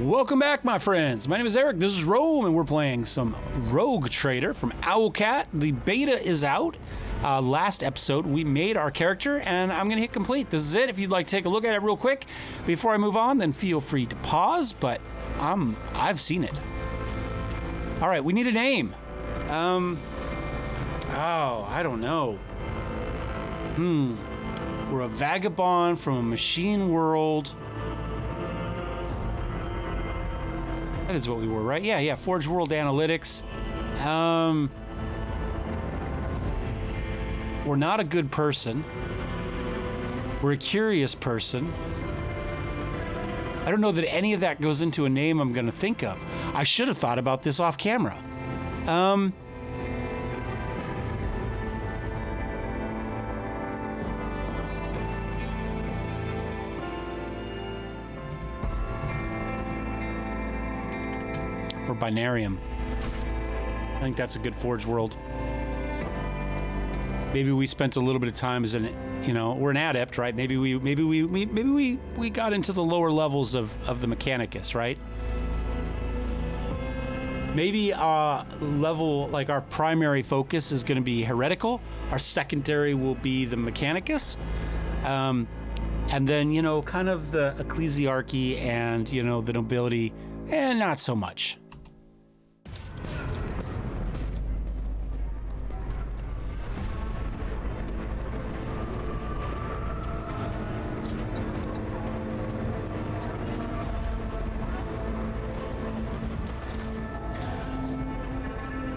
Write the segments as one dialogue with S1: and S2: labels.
S1: Welcome back, my friends. My name is Eric. This is Rome, and we're playing some Rogue Trader from OwlCat. The beta is out. Last episode, we made our character, and I'm going to hit complete. This is it. If you'd like to take a look at it real quick before I move on, then feel free to pause, but I've seen it. All right, we need a name. I don't know. We're a vagabond from a machine world. That is what we were, right? Yeah, Forge World Analytics. We're not a good person. We're a curious person. I don't know that any of that goes into a name I'm going to think of. I should have thought about this off camera. Or Binarium. I think that's a good Forge World. Maybe we spent a little bit of time as an, we're an adept, right? Maybe we got into the lower levels of the Mechanicus, right? Maybe level, like our primary focus is going to be heretical. Our secondary will be the Mechanicus. And then, kind of the ecclesiarchy and, the nobility, and not so much.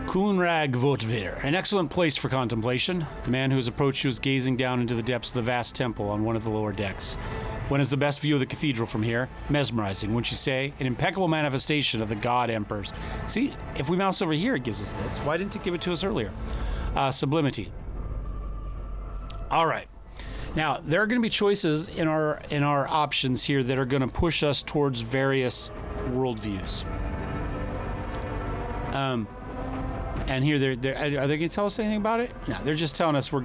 S1: Kunrag Votvir, an excellent place for contemplation. The man who has approached you is gazing down into the depths of the vast temple on one of the lower decks. One is the best view of the cathedral from here. Mesmerizing, wouldn't you say? An impeccable manifestation of the god emperors. See, if we mouse over here, it gives us this. Why didn't it give it to us earlier? Sublimity. All right. Now, there are going to be choices in our options here that are going to push us towards various worldviews. And here, are they going to tell us anything about it? No, they're just telling us we'll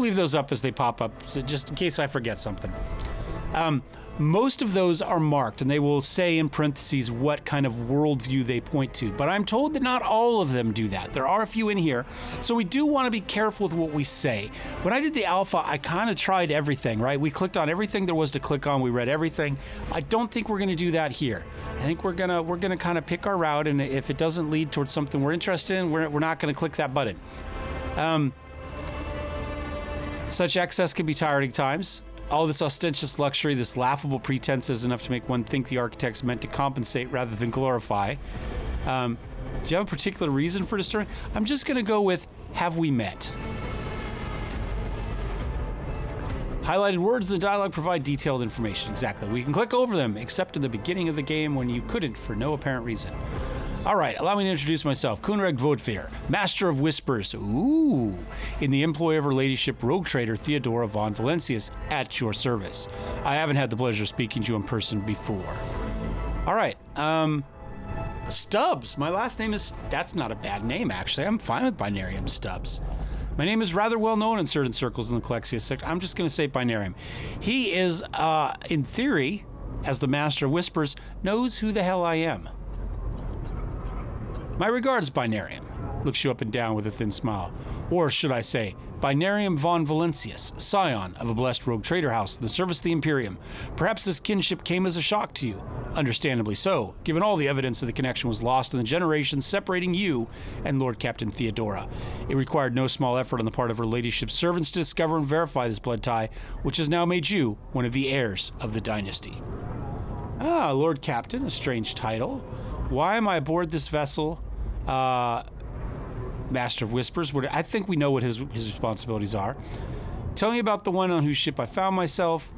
S1: leave those up as they pop up, so just in case I forget something. Most of those are marked, and they will say in parentheses what kind of worldview they point to. But I'm told that not all of them do that. There are a few in here, so we do want to be careful with what we say. When I did the alpha, I kind of tried everything, right? We clicked on everything there was to click on. We read everything. I don't think we're going to do that here. I think we're gonna kind of pick our route, and if it doesn't lead towards something we're interested in, we're not going to click that button. Such excess can be tiring times. All this ostentatious luxury, this laughable pretense is enough to make one think the architects meant to compensate rather than glorify. Do you have a particular reason for disturbing? I'm just going to go with, have we met? Highlighted words in the dialogue provide detailed information. Exactly. We can click over them, except in the beginning of the game when you couldn't for no apparent reason. All right, allow me to introduce myself. Kunrag Votvir, Master of Whispers. Ooh. In the employ of Her Ladyship Rogue Trader Theodora von Valencius, at your service. I haven't had the pleasure of speaking to you in person before. All right, Stubbs. My last name is... That's not a bad name, actually. I'm fine with Binarium Stubbs. My name is rather well known in certain circles in the Calexius sector. I'm just going to say Binarium. He is, in theory, as the Master of Whispers, knows who the hell I am. My regards, Binarium. Looks you up and down with a thin smile. Or should I say, Binarium von Valencius, scion of a blessed rogue trader house in the service of the Imperium. Perhaps this kinship came as a shock to you. Understandably so, given all the evidence that the connection was lost in the generations separating you and Lord Captain Theodora. It required no small effort on the part of Her Ladyship's servants to discover and verify this blood tie, which has now made you one of the heirs of the dynasty. Ah, Lord Captain, a strange title. Why am I aboard this vessel? Master of Whispers. I think we know what his responsibilities are. Tell me about the one on whose ship I found myself.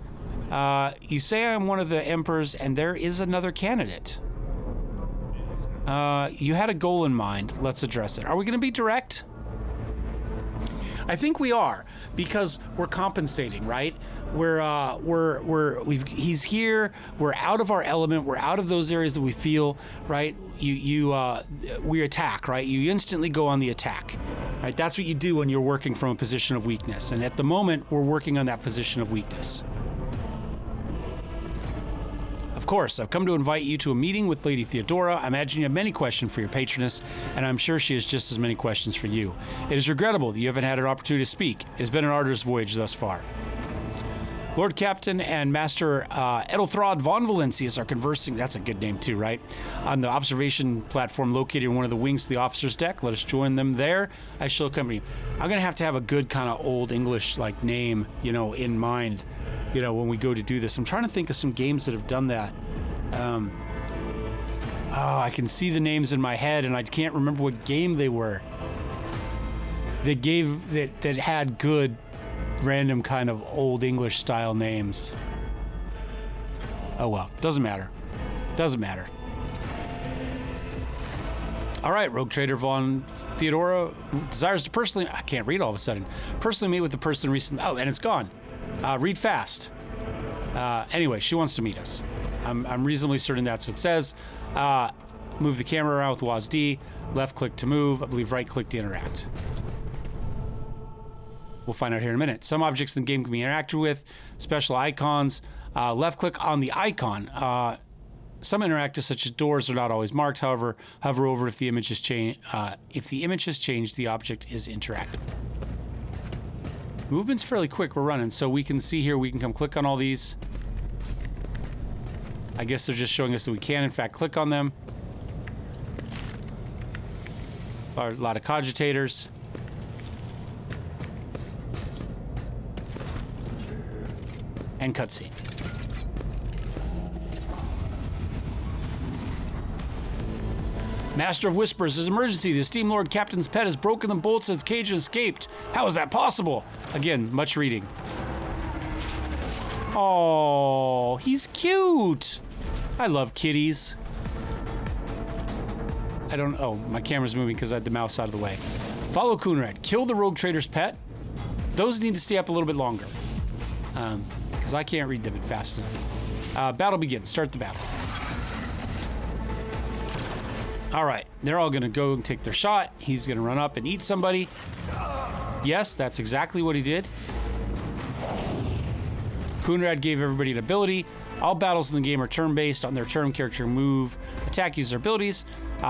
S1: You say I'm one of the emperors, and there is another candidate. You had a goal in mind. Let's address it. Are we going to be direct? I think we are, because we're compensating, right? He's here. We're out of our element. We're out of those areas that we feel, right? We attack, right? You instantly go on the attack, right? That's what you do when you're working from a position of weakness. And at the moment, we're working on that position of weakness. course, I've come to invite you to a meeting with Lady Theodora. I imagine you have many questions for your patroness, and I'm sure she has just as many questions for you. It is regrettable that you haven't had an opportunity to speak. It has been an arduous voyage thus far. Lord Captain and Master Edelthrod von Valencius are conversing, that's a good name too, right? On the observation platform located in one of the wings of the officer's deck. Let us join them there. I shall accompany you. I'm going to have a good kind of old English like name, you know, in mind, you know, when we go to do this. I'm trying to think of some games that have done that. I can see the names in my head and I can't remember what game they were. That had good random kind of old English style names. Oh well, doesn't matter. All right, Rogue Trader von Theodora desires to personally, I can't read all of a sudden, personally meet with the person recently, oh, and it's gone. Read fast. Anyway, she wants to meet us. I'm reasonably certain that's what it says. Move the camera around with WASD, left click to move, I believe right click to interact. We'll find out here in a minute. Some objects in the game can be interacted with. Special icons. Left click on the icon. Some interactives, such as doors, are not always marked. However, hover over if the image has changed. If the image has changed, the object is interactive. Movement's fairly quick. We're running, so we can see here. We can come click on all these. I guess they're just showing us that we can, in fact, click on them. A lot of cogitators. And cutscene. Master of Whispers, there's emergency. The esteemed Lord Captain's pet has broken the bolts of his cage and escaped. How is that possible? Again, much reading. Oh, he's cute. I love kitties. Oh, my camera's moving because I had the mouse out of the way. Follow Coonrad. Kill the Rogue Trader's pet. Those need to stay up a little bit longer. Because I can't read them fast enough. Battle begins. Start the battle. All right. They're all going to go and take their shot. He's going to run up and eat somebody. Yes, that's exactly what he did. Coonrad gave everybody an ability. All battles in the game are turn-based. On their turn, character move, attack, use their abilities.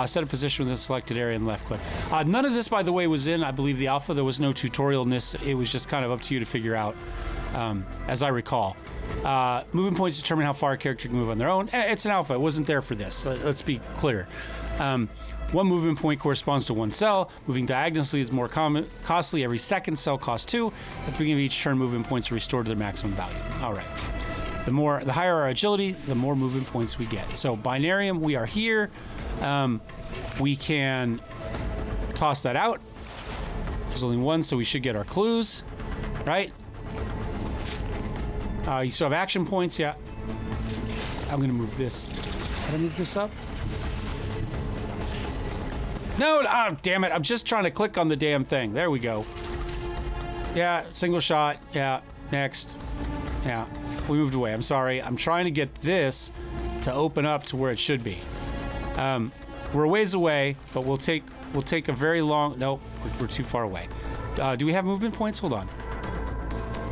S1: Set a position within the selected area and left click. None of this, by the way, was in, I believe, the alpha. There was no tutorial in this. It was just kind of up to you to figure out, as I recall. Movement points determine how far a character can move on their own. It's an alpha. It wasn't there for this. Let's be clear. One movement point corresponds to one cell. Moving diagonally is more costly. Every second cell costs 2. At the beginning of each turn, movement points are restored to their maximum value. All right. The higher our agility, the more movement points we get. So binarium, we are here. We can toss that out. There's only one, so we should get our clues, right? You still have action points, yeah. I'm gonna move this. How do I move this up? No, damn it. I'm just trying to click on the damn thing. There we go. Yeah, single shot. Yeah, next. Yeah, we moved away. I'm sorry. I'm trying to get this to open up to where it should be. We're a ways away, but we'll take a very long... No, we're too far away. Do we have movement points? Hold on.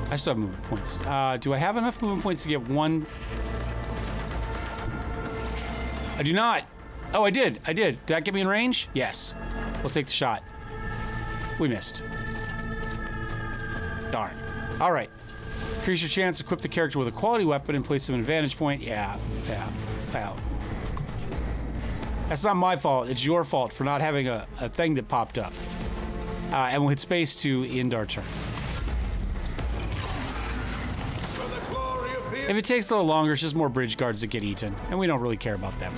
S1: I still have movement points. Do I have enough movement points to get one? I do not. Oh, I did. Did that get me in range? Yes. We'll take the shot. We missed. Darn. All right. Increase your chance to equip the character with a quality weapon and place them in a vantage point. Yeah. Wow. That's not my fault. It's your fault for not having a thing that popped up. And we'll hit space to end our turn. If it takes a little longer, it's just more bridge guards that get eaten, and we don't really care about them.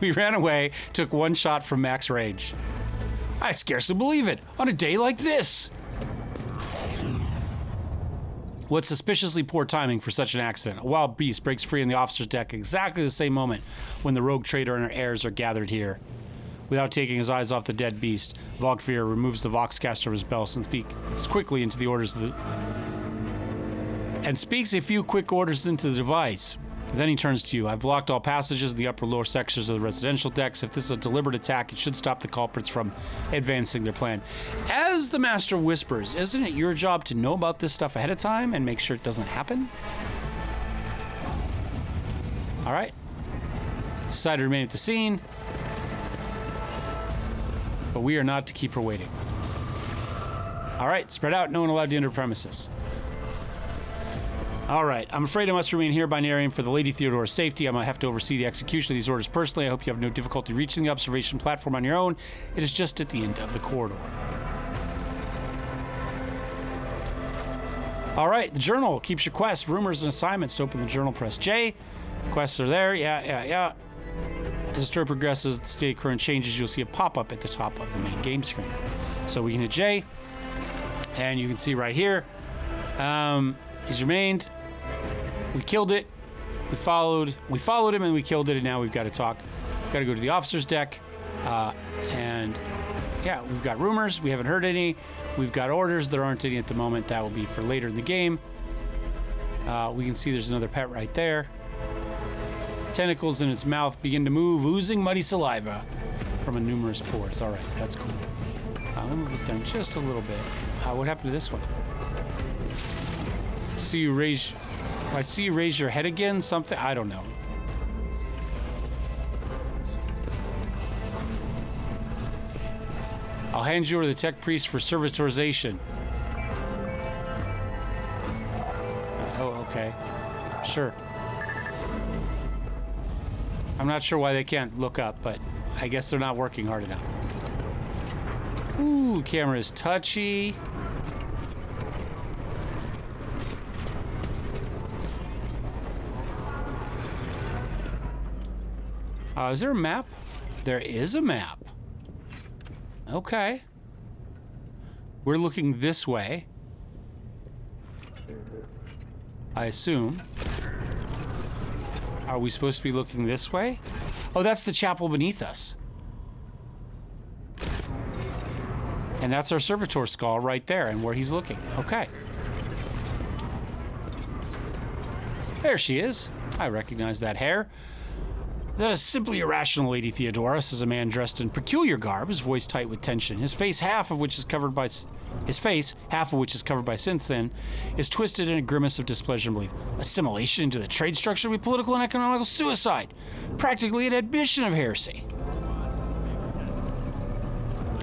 S1: We ran away, took one shot from max range. I scarcely believe it, on a day like this. What suspiciously poor timing for such an accident. A wild beast breaks free on the officer's deck exactly the same moment when the rogue trader and her heirs are gathered here. Without taking his eyes off the dead beast, Volkvir removes the Voxcaster of his belt and speaks quickly into the orders of the... and speaks a few quick orders into the device. Then he turns to you. I've blocked all passages in the upper lower sections of the residential decks. If this is a deliberate attack, it should stop the culprits from advancing their plan. As the Master of Whispers, isn't it your job to know about this stuff ahead of time and make sure it doesn't happen? All right. Decided to remain at the scene. But we are not to keep her waiting. All right, spread out. No one allowed to enter premises. All right, I'm afraid I must remain here by Binarium for the Lady Theodora's safety. I might have to oversee the execution of these orders personally. I hope you have no difficulty reaching the observation platform on your own. It is just at the end of the corridor. All right, the journal keeps your quests, rumors, and assignments. To open the journal, press J. Quests are there. Yeah. As the story progresses, the state of current changes, you'll see a pop-up at the top of the main game screen. So we can hit J, and you can see right here, he's remained. We killed it. We followed him, and we killed it, and now we've got to talk. We've got to go to the officer's deck, and yeah, we've got rumors. We haven't heard any. We've got orders. There aren't any at the moment. That will be for later in the game. We can see there's another pet right there. Tentacles in its mouth begin to move, oozing muddy saliva from a numerous pores. All right, that's cool. I'll move this down just a little bit. What happened to this one? I see you raise your head again. Something, I don't know. I'll hand you over to the tech priest for servitorization. Oh, okay. Sure. I'm not sure why they can't look up, but I guess they're not working hard enough. Ooh, camera is touchy. Is there a map? There is a map. Okay. We're looking this way, I assume. Are we supposed to be looking this way? Oh, that's the chapel beneath us. And that's our servitor skull right there, and where he's looking. Okay. There she is. I recognize that hair. That is simply irrational, Lady Theodora, says a man dressed in peculiar garb, his voice tight with tension. His face, half of which is covered by sin thin, is twisted in a grimace of displeasure and belief. Assimilation into the trade structure would be political and economical suicide. Practically an admission of heresy.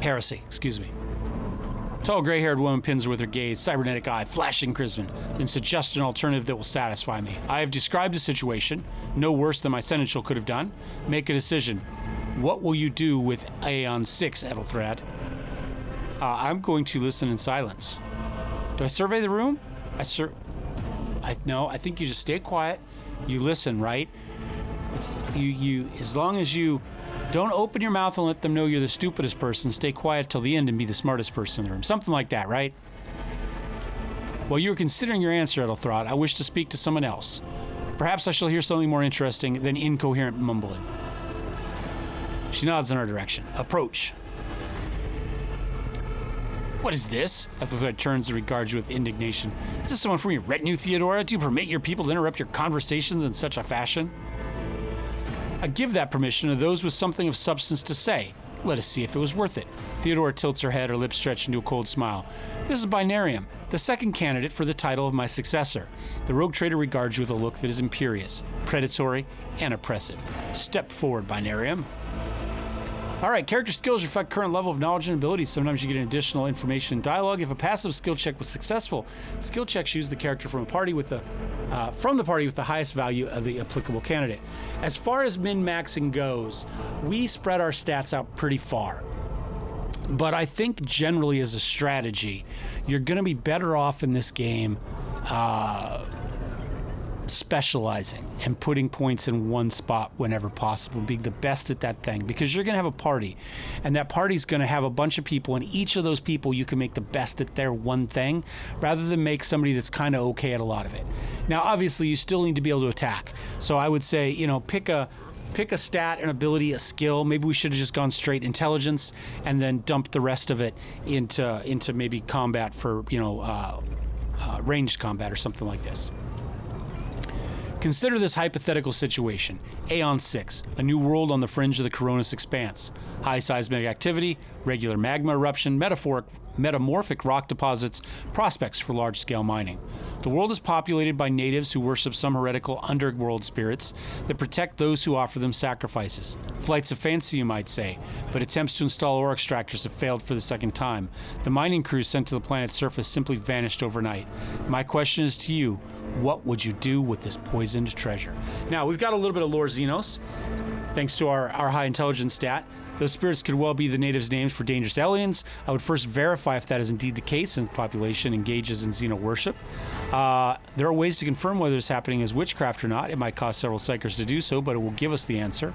S1: Excuse me. Tall, gray-haired woman pins her with her gaze, cybernetic eye, flashing crimson, then suggests an alternative that will satisfy me. I have described the situation, no worse than my seneschal could have done. Make a decision. What will you do with Aeon 6, Ethelthred? I'm going to listen in silence. Do I survey the room? No, I think you just stay quiet. You listen, right? You as long as you don't open your mouth and let them know you're the stupidest person. Stay quiet till the end and be the smartest person in the room. Something like that, right? While you are considering your answer, Ethelthred, I wish to speak to someone else. Perhaps I shall hear something more interesting than incoherent mumbling. She nods in our direction. Approach. What is this? Ethelthred turns and regards you with indignation. Is this someone from your retinue, Theodora? Do you permit your people to interrupt your conversations in such a fashion? I give that permission to those with something of substance to say. Let us see if it was worth it. Theodora tilts her head, her lips stretched into a cold smile. This is Binarium, the second candidate for the title of my successor. The Rogue Trader regards you with a look that is imperious, predatory, and oppressive. Step forward, Binarium. All right, character skills reflect current level of knowledge and abilities. Sometimes you get additional information in dialogue. If a passive skill check was successful, skill checks use the character from the party with the highest value of the applicable candidate. As far as min-maxing goes, we spread our stats out pretty far. But I think generally as a strategy, you're going to be better off in this game specializing and putting points in one spot whenever possible, being the best at that thing, because you're going to have a party, and that party's going to have a bunch of people, and each of those people you can make the best at their one thing rather than make somebody that's kind of okay at a lot of it. Now obviously you still need to be able to attack, so I would say, you know, pick a stat, an ability, a skill. Maybe we should have just gone straight intelligence and then dumped the rest of it into maybe combat for, you know, ranged combat or something like this. Consider this hypothetical situation. Aeon 6, a new world on the fringe of the Coronis expanse. High seismic activity, regular magma eruption, metamorphic rock deposits prospects for large-scale mining. The world is populated by natives who worship some heretical underworld spirits that protect those who offer them sacrifices. Flights of fancy, you might say, but attempts to install ore extractors have failed for the second time. The mining crews sent to the planet's surface simply vanished overnight. My question is to you, what would you do with this poisoned treasure? Now, we've got a little bit of lore xenos, thanks to our high intelligence stat. Those spirits could well be the natives' names for dangerous aliens. I would first verify if that is indeed the case and the population engages in xeno worship. There are ways to confirm whether it's happening as witchcraft or not. It might cost several psychers to do so, but it will give us the answer.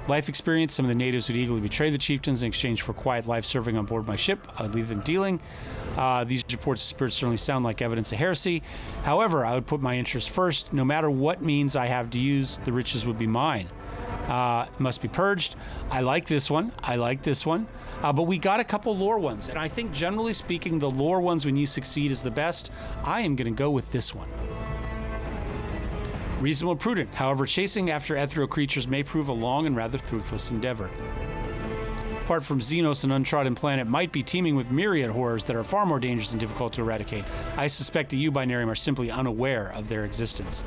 S1: Life experience, some of the natives would eagerly betray the chieftains in exchange for quiet life serving on board my ship. I would leave them dealing. These reports of spirits certainly sound like evidence of heresy. However, I would put my interests first. No matter what means I have to use, the riches would be mine. It must be purged. I like this one. But we got a couple lore ones. And I think generally speaking, the lore ones when you succeed is the best. I am going to go with this one. Reasonable and prudent. However, chasing after ethereal creatures may prove a long and rather fruitless endeavor. Apart from Xenos, an untrodden planet might be teeming with myriad horrors that are far more dangerous and difficult to eradicate. I suspect that you, Binarium, are simply unaware of their existence.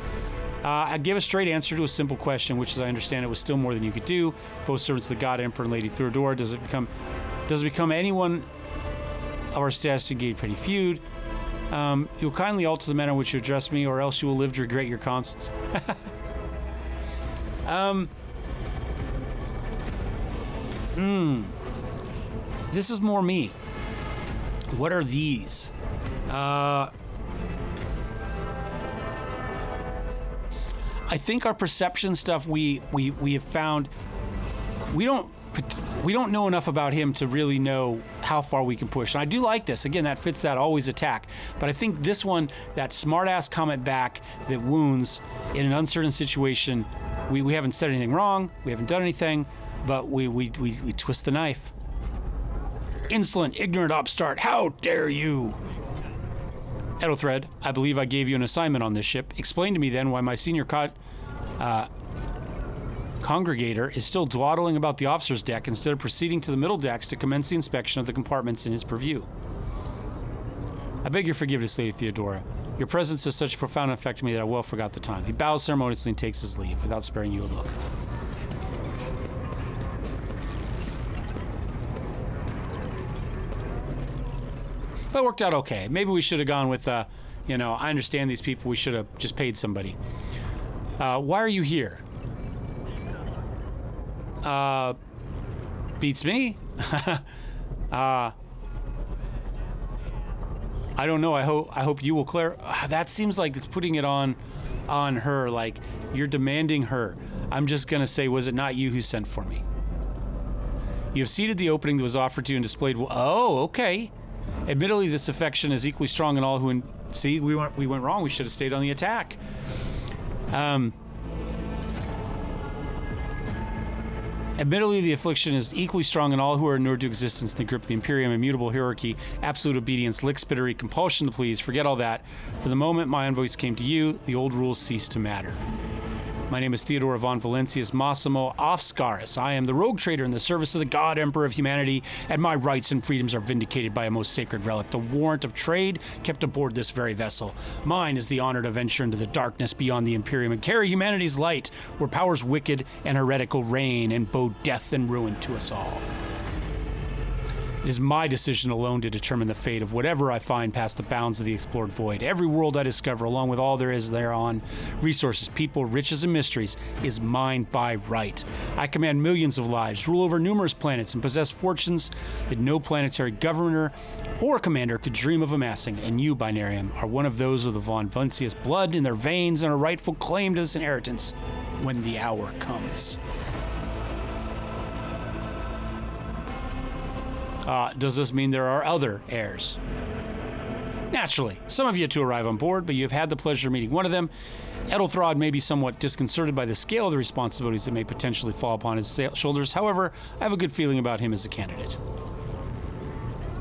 S1: I gave a straight answer to a simple question, which, as I understand it, was still more than you could do. Both servants of the God Emperor and Lady Theodora. Does it become anyone of our status to engage petty feud? You'll kindly alter the manner in which you address me, or else you will live to regret your conscience. This is more me. What are these? I think our perception stuff we have found we don't know enough about him to really know how far we can push. And I do like this. Again, that fits that always attack. But I think this one, that smart-ass comment back that wounds in an uncertain situation, we haven't said anything wrong, we haven't done anything, but we twist the knife. Insolent, ignorant upstart, how dare you? Edelthred, I believe I gave you an assignment on this ship. Explain to me then why my senior congregator is still dawdling about the officer's deck instead of proceeding to the middle decks to commence the inspection of the compartments in his purview. I beg your forgiveness, Lady Theodora. Your presence has such a profound effect on me that I well forgot the time. He bows ceremoniously and takes his leave without sparing you a look. But it worked out okay. Maybe we should have gone with, I understand these people. We should have just paid somebody. Why are you here? Beats me. I don't know. I hope you will clear. That seems like it's putting it on her. Like you're demanding her. I'm just gonna say, was it not you who sent for me? You have seeded the opening that was offered to you and displayed. Oh, okay. Admittedly, this affection is equally strong in all who... See, we went wrong. We should have stayed on the attack. Admittedly, the affliction is equally strong in all who are inured to existence in the grip of the Imperium, immutable hierarchy, absolute obedience, lickspittery, compulsion to please. Forget all that. For the moment my envoys came to you, the old rules ceased to matter. My name is Theodore von Valentius Massimo Offscaris. I am the rogue trader in the service of the God Emperor of humanity, and my rights and freedoms are vindicated by a most sacred relic, the warrant of trade kept aboard this very vessel. Mine is the honor to venture into the darkness beyond the Imperium and carry humanity's light, where powers wicked and heretical reign and bow death and ruin to us all. It is my decision alone to determine the fate of whatever I find past the bounds of the explored void. Every world I discover, along with all there is thereon, resources, people, riches, and mysteries, is mine by right. I command millions of lives, rule over numerous planets, and possess fortunes that no planetary governor or commander could dream of amassing. And you, Binarium, are one of those with the von Valentius blood in their veins and a rightful claim to this inheritance when the hour comes. Does this mean there are other heirs? Naturally, some have yet to arrive on board, but you have had the pleasure of meeting one of them. Edelthrod may be somewhat disconcerted by the scale of the responsibilities that may potentially fall upon his shoulders. However, I have a good feeling about him as a candidate.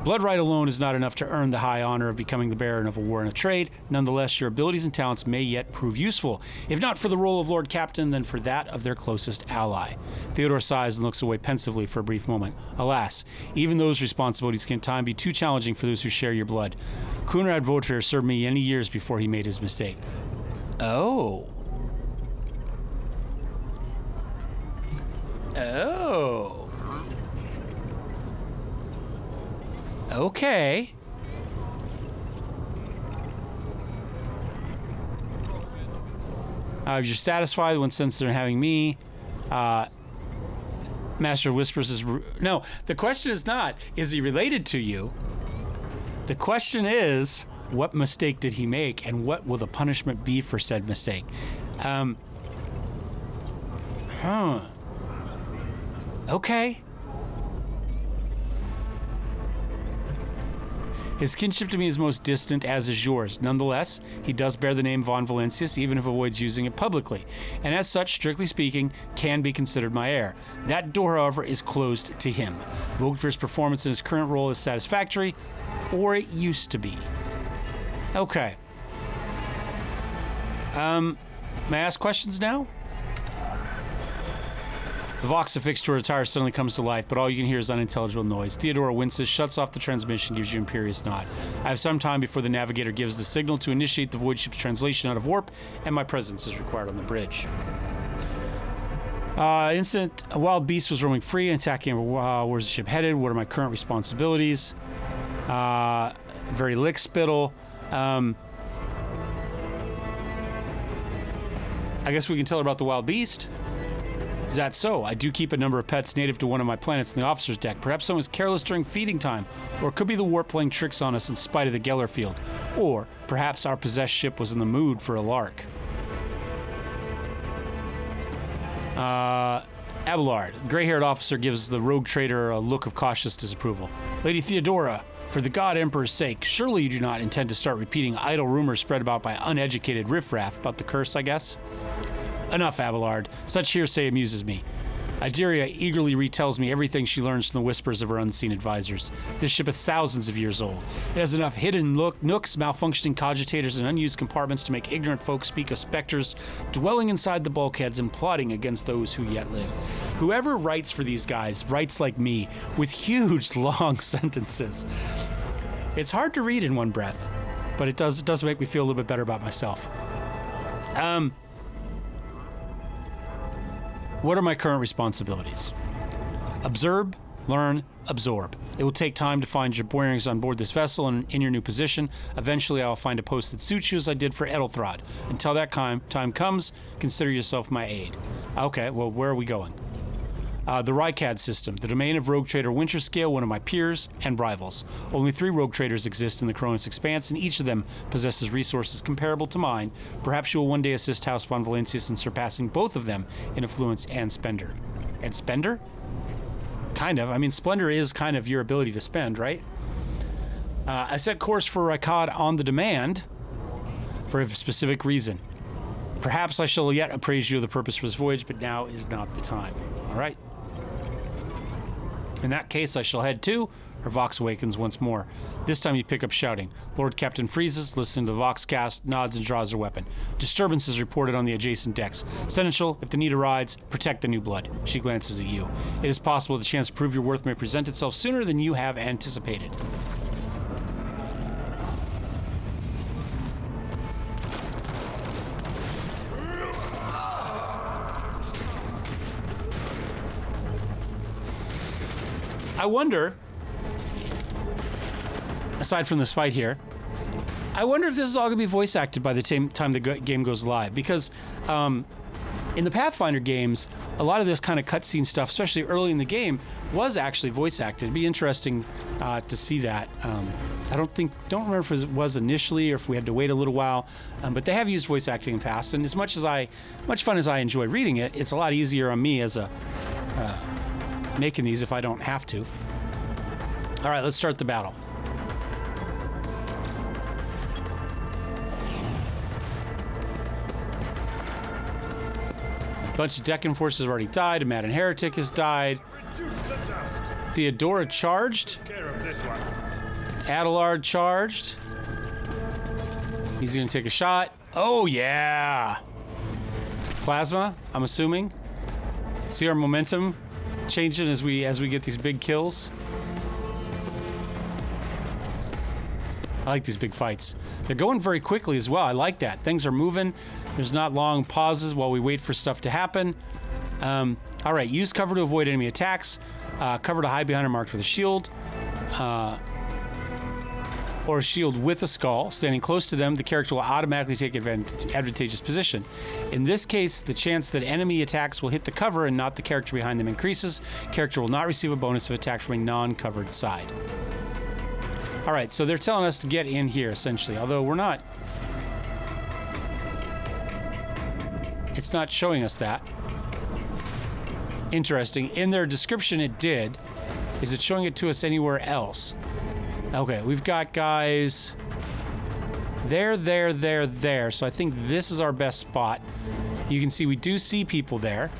S1: Blood right alone is not enough to earn the high honor of becoming the bearer of a warrant of trade. Nonetheless, your abilities and talents may yet prove useful, if not for the role of Lord Captain, then for that of their closest ally. Theodore sighs and looks away pensively for a brief moment. Alas, even those responsibilities can at times be too challenging for those who share your blood. Conrad Voter served me many years before he made his mistake. Oh. Oh. Okay. If you're satisfied when since they're having me, Master of Whispers is... No, the question is not, is he related to you? The question is, what mistake did he make, and what will the punishment be for said mistake? Okay. His kinship to me is most distant, as is yours. Nonetheless, he does bear the name Von Valentius, even if avoids using it publicly, and as such, strictly speaking, can be considered my heir. That door, however, is closed to him. Vogelfier's performance in his current role is satisfactory, or it used to be. Okay. May I ask questions now? The vox affixed to her attire suddenly comes to life, but all you can hear is unintelligible noise. Theodora winces, shuts off the transmission, gives you an imperious nod. I have some time before the navigator gives the signal to initiate the void ship's translation out of warp, and my presence is required on the bridge. A wild beast was roaming free and attacking. Where's the ship headed? What are my current responsibilities? Very lickspittle. I guess we can tell her about the wild beast. Is that so? I do keep a number of pets native to one of my planets in the officer's deck. Perhaps someone's careless during feeding time, or it could be the warp playing tricks on us in spite of the Geller field. Or perhaps our possessed ship was in the mood for a lark. Abelard, the gray-haired officer, gives the rogue trader a look of cautious disapproval. Lady Theodora, for the God Emperor's sake, surely you do not intend to start repeating idle rumors spread about by uneducated riffraff about the curse, I guess? Enough, Abelard. Such hearsay amuses me. Idaria eagerly retells me everything she learns from the whispers of her unseen advisors. This ship is thousands of years old. It has enough hidden nooks, malfunctioning cogitators, and unused compartments to make ignorant folk speak of specters dwelling inside the bulkheads and plotting against those who yet live. Whoever writes for these guys writes like me, with huge, long sentences. It's hard to read in one breath, but it does make me feel a little bit better about myself. What are my current responsibilities? Observe, learn, absorb. It will take time to find your bearings on board this vessel and in your new position. Eventually, I will find a post that suits you as I did for Edelthrod. Until that time comes, consider yourself my aide. Okay, well, where are we going? The RICAD system, the domain of Rogue Trader Winterscale, one of my peers and rivals. Only 3 Rogue Traders exist in the Cronus Expanse, and each of them possesses resources comparable to mine. Perhaps you will one day assist House von Valentius in surpassing both of them in affluence and spender. And spender? Kind of. I mean, splendor is kind of your ability to spend, right? I set course for RICAD on the demand for a specific reason. Perhaps I shall yet appraise you of the purpose for this voyage, but now is not the time. All right. In that case, I shall head to... Her vox awakens once more. This time you pick up shouting. Lord Captain freezes, listens to the vox cast, nods, and draws her weapon. Disturbance is reported on the adjacent decks. Seneschal, if the need arises, protect the new blood. She glances at you. It is possible the chance to prove your worth may present itself sooner than you have anticipated. I wonder, aside from this fight here, I wonder if this is all going to be voice acted by the time the game goes live. Because in the Pathfinder games, a lot of this kind of cutscene stuff, especially early in the game, was actually voice acted. It'd be interesting to see that. I don't remember if it was initially or if we had to wait a little while, but they have used voice acting in the past. And as much fun as I enjoy reading it, it's a lot easier on me as a making these if I don't have to. All right, let's start the battle. A bunch of Deccan forces have already died. A Madden Heretic has died. Theodora charged.
S2: Care of this one.
S1: Adelard charged. He's gonna take a shot. Oh yeah! Plasma, I'm assuming. See our momentum changing as we get these big kills. I like these big fights. They're going very quickly as well. I like that. Things are moving. There's not long pauses while we wait for stuff to happen. All right, use cover to avoid enemy attacks. Cover to hide behind or marked with a shield. Or a shield with a skull. Standing close to them, the character will automatically take advantageous position. In this case, the chance that enemy attacks will hit the cover and not the character behind them increases. Character will not receive a bonus of attack from a non-covered side. All right, so they're telling us to get in here, essentially, although we're not. It's not showing us that. Interesting. In their description, it did. Is it showing it to us anywhere else? Okay, we've got guys there. So I think this is our best spot. You can see we do see people there.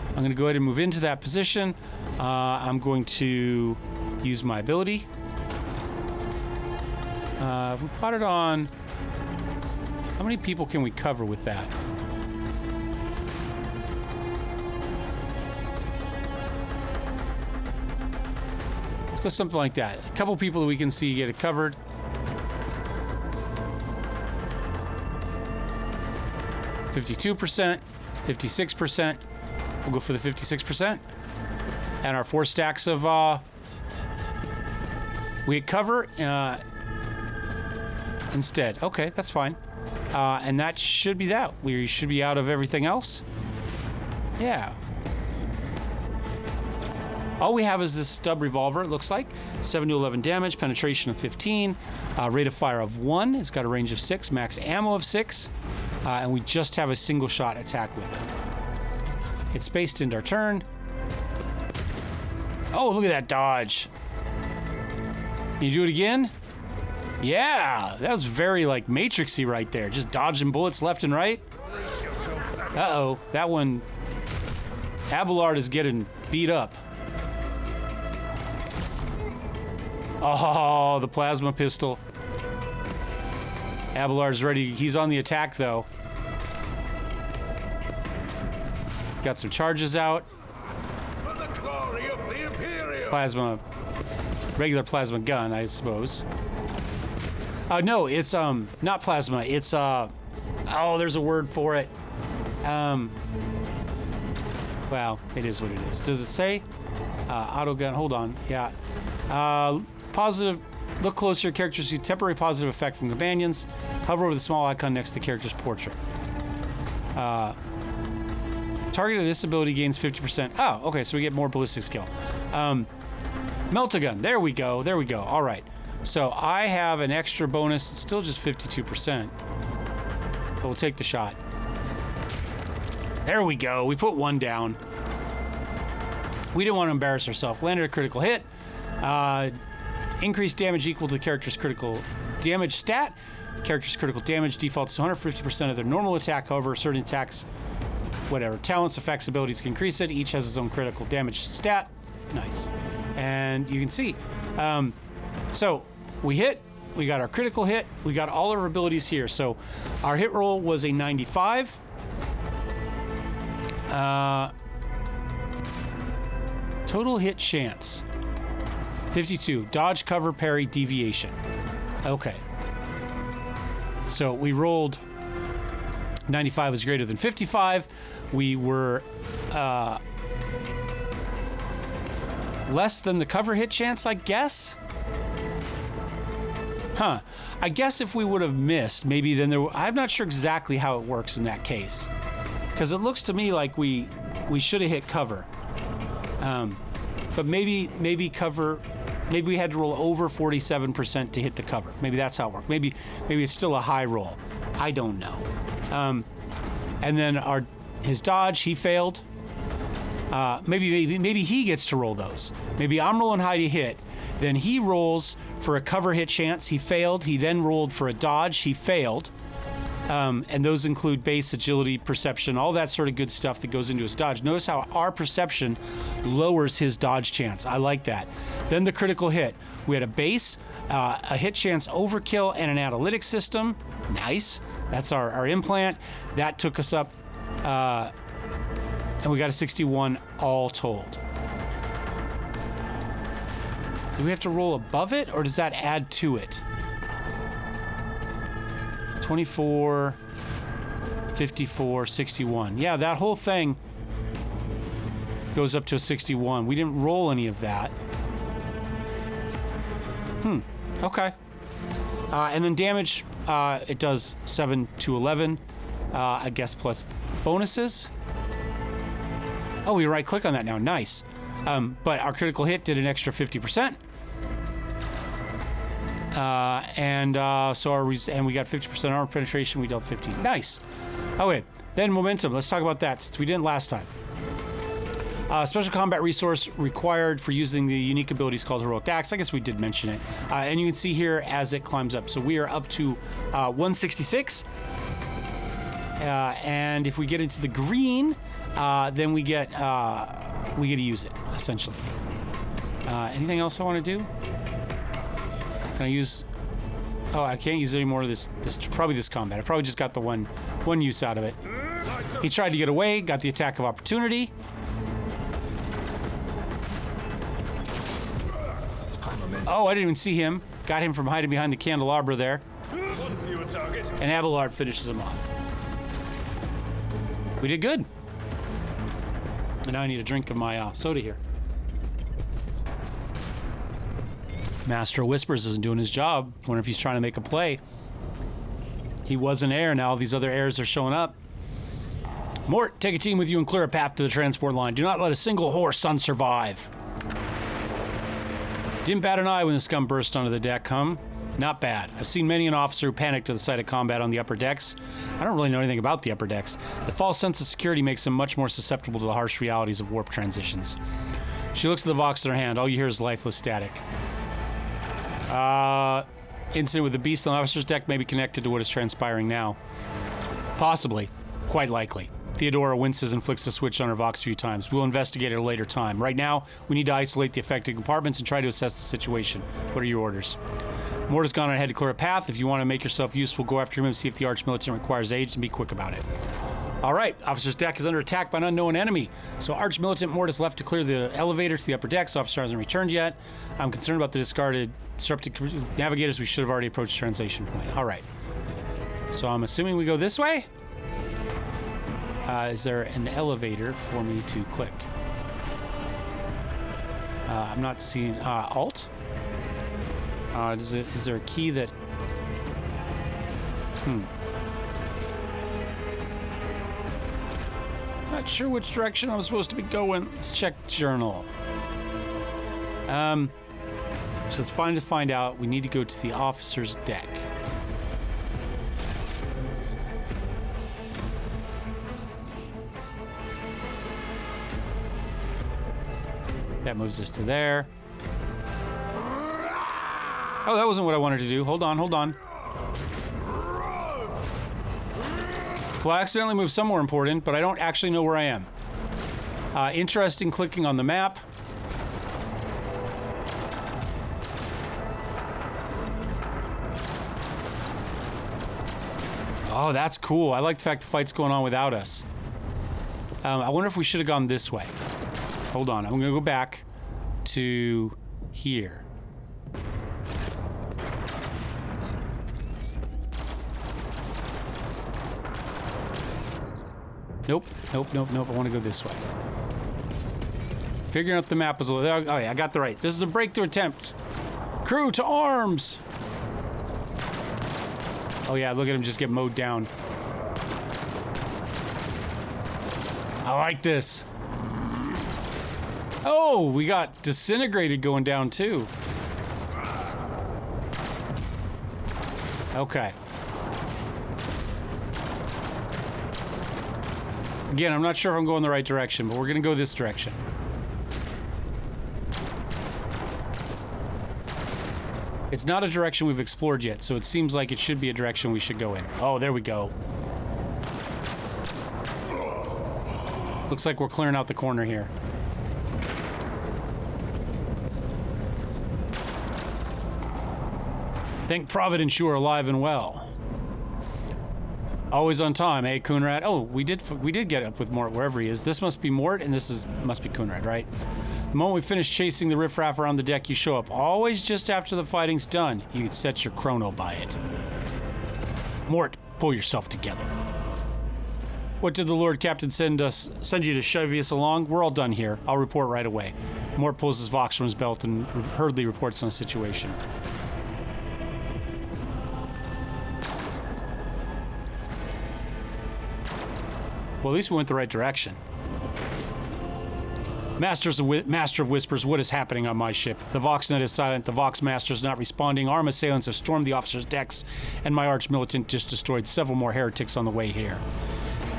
S1: I'm going to go ahead and move into that position. I'm going to use my ability. We plotted on... How many people can we cover with that? Let's go something like that. A couple people that we can see get it covered. %, 56%. We'll go for the 56%. And our 4 stacks of... we cover... instead. Okay, that's fine. And that should be that. We should be out of everything else. Yeah. All we have is this stub revolver, it looks like. 7 to 11 damage, penetration of 15, rate of fire of 1. It's got a range of 6, max ammo of 6. And we just have a single shot attack with it. It's spaced into our turn. Oh, look at that dodge. Can you do it again? Yeah, that was very, like, Matrixy right there. Just dodging bullets left and right. Uh-oh, that one... Abelard is getting beat up. Oh, the plasma pistol. Abelard's ready. He's on the attack, though. Got some charges out. Plasma... Regular plasma gun, I suppose. No, it's not plasma. It's oh, there's a word for it. Well, it is what it is. Does it say? Auto gun. Hold on. Yeah. Positive. Look closer. Characters see temporary positive effect from companions. Hover over the small icon next to the character's portrait. Target of this ability gains 50%. Oh, okay. So we get more ballistic skill. Melt-a-gun. There we go. There we go. All right. So I have an extra bonus. It's still just 52%. But we'll take the shot. There we go. We put 1 down. We didn't want to embarrass ourselves. Landed a critical hit. Increased damage equal to the character's critical damage stat. Character's critical damage defaults to 150% of their normal attack. However, certain attacks, whatever, talents, effects, abilities can increase it. Each has its own critical damage stat. Nice. And you can see. So we hit. We got our critical hit. We got all our abilities here. So our hit roll was a 95. Total hit chance 52. Dodge, cover, parry, deviation. Okay. So we rolled 95 was greater than 55. We were less than the cover hit chance, I guess. Huh. I guess if we would have missed, maybe then there... I'm not sure exactly how it works in that case. Because it looks to me like we should have hit cover. But maybe cover... Maybe we had to roll over 47% to hit the cover. Maybe that's how it worked. Maybe it's still a high roll. I don't know. And then his dodge, he failed. Maybe he gets to roll those. Maybe I'm rolling high to hit. Then he rolls for a cover hit chance. He failed. He then rolled for a dodge. He failed. And those include base, agility, perception, all that sort of good stuff that goes into his dodge. Notice how our perception lowers his dodge chance. I like that. Then the critical hit. We had a base, a hit chance overkill, and an analytics system. Nice. That's our implant. That took us up, and we got a 61 all told. Do we have to roll above it, or does that add to it? 24, 54, 61. Yeah, that whole thing goes up to a 61. We didn't roll any of that. Okay. And then damage, it does 7 to 11, I guess, plus bonuses. Oh, we right-click on that now. Nice. But our critical hit did an extra 50%. And we got 50% armor penetration. We dealt 15. Nice. Okay, then momentum. Let's talk about that since we didn't last time. Special combat resource required for using the unique abilities called Heroic Axe. I guess we did mention it. And you can see here as it climbs up. So we are up to 166. And if we get into the green, then we get to use it essentially. Anything else I want to do? Can I use? Oh, I can't use any more of this. Probably this combat. I probably just got the one use out of it. He tried to get away, got the attack of opportunity. Oh, I didn't even see him. Got him from hiding behind the candelabra there. And Abelard finishes him off. We did good. And now I need a drink of my soda here. Master of Whispers isn't doing his job. Wonder if he's trying to make a play. He was an heir. Now all these other heirs are showing up. Mort, take a team with you and clear a path to the transport line. Do not let a single horse son survive. Didn't bat an eye when the scum burst onto the deck, Not bad. I've seen many an officer who panicked to the sight of combat on the upper decks. I don't really know anything about the upper decks. The false sense of security makes them much more susceptible to the harsh realities of warp transitions. She looks at the Vox in her hand. All you hear is lifeless static. Incident with the beast on the officer's deck may be connected to what is transpiring now. Possibly. Quite likely. Theodora winces and flicks the switch on her Vox a few times. We'll investigate at a later time. Right now, we need to isolate the affected compartments and try to assess the situation. What are your orders? Mort has gone ahead to clear a path. If you want to make yourself useful, go after him and see if the Arch-Militant requires aid, and be quick about it. All right, officer's deck is under attack by an unknown enemy. So Arch-Militant Mort is left to clear the elevator to the upper decks. Officer hasn't returned yet. I'm concerned about the disrupted navigators. We should have already approached translation point. All right. So I'm assuming we go this way? Is there an elevator for me to click? I'm not seeing... Alt? Is there a key that... Not sure which direction I'm supposed to be going. Let's check journal. So it's fine to find out. We need to go to the officer's deck. That moves us to there. Oh, that wasn't what I wanted to do. Hold on. Well, I accidentally moved somewhere important, but I don't actually know where I am. Interesting clicking on the map. Oh, that's cool. I like the fact the fight's going on without us. I wonder if we should have gone this way. Hold on. I'm going to go back to here. Nope. I want to go this way. Figuring out the map was a little... Oh, yeah, I got the right. This is a breakthrough attempt. Crew to arms! Oh, yeah, look at him just get mowed down. I like this. Oh, we got disintegrated going down, too. Okay. Again, I'm not sure if I'm going the right direction, but we're going to go this direction. It's not a direction we've explored yet, so it seems like it should be a direction we should go in. Oh, there we go. Looks like we're clearing out the corner here. Thank Providence you are alive and well. Always on time, eh, Coonrad? Oh, we did get up with Mort wherever he is. This must be Mort, and must be Coonrad, right? The moment we finish chasing the riffraff around the deck, you show up. Always just after the fighting's done. You can set your chrono by it. Mort, pull yourself together. What did the Lord Captain send you to shove us along? We're all done here. I'll report right away. Mort pulls his Vox from his belt and hurriedly reports on the situation. Well, at least we went the right direction. Master of Whispers, what is happening on my ship? The Voxnet is silent, the Vox Master is not responding, armed assailants have stormed the officers' decks, and my arch-militant just destroyed several more heretics on the way here.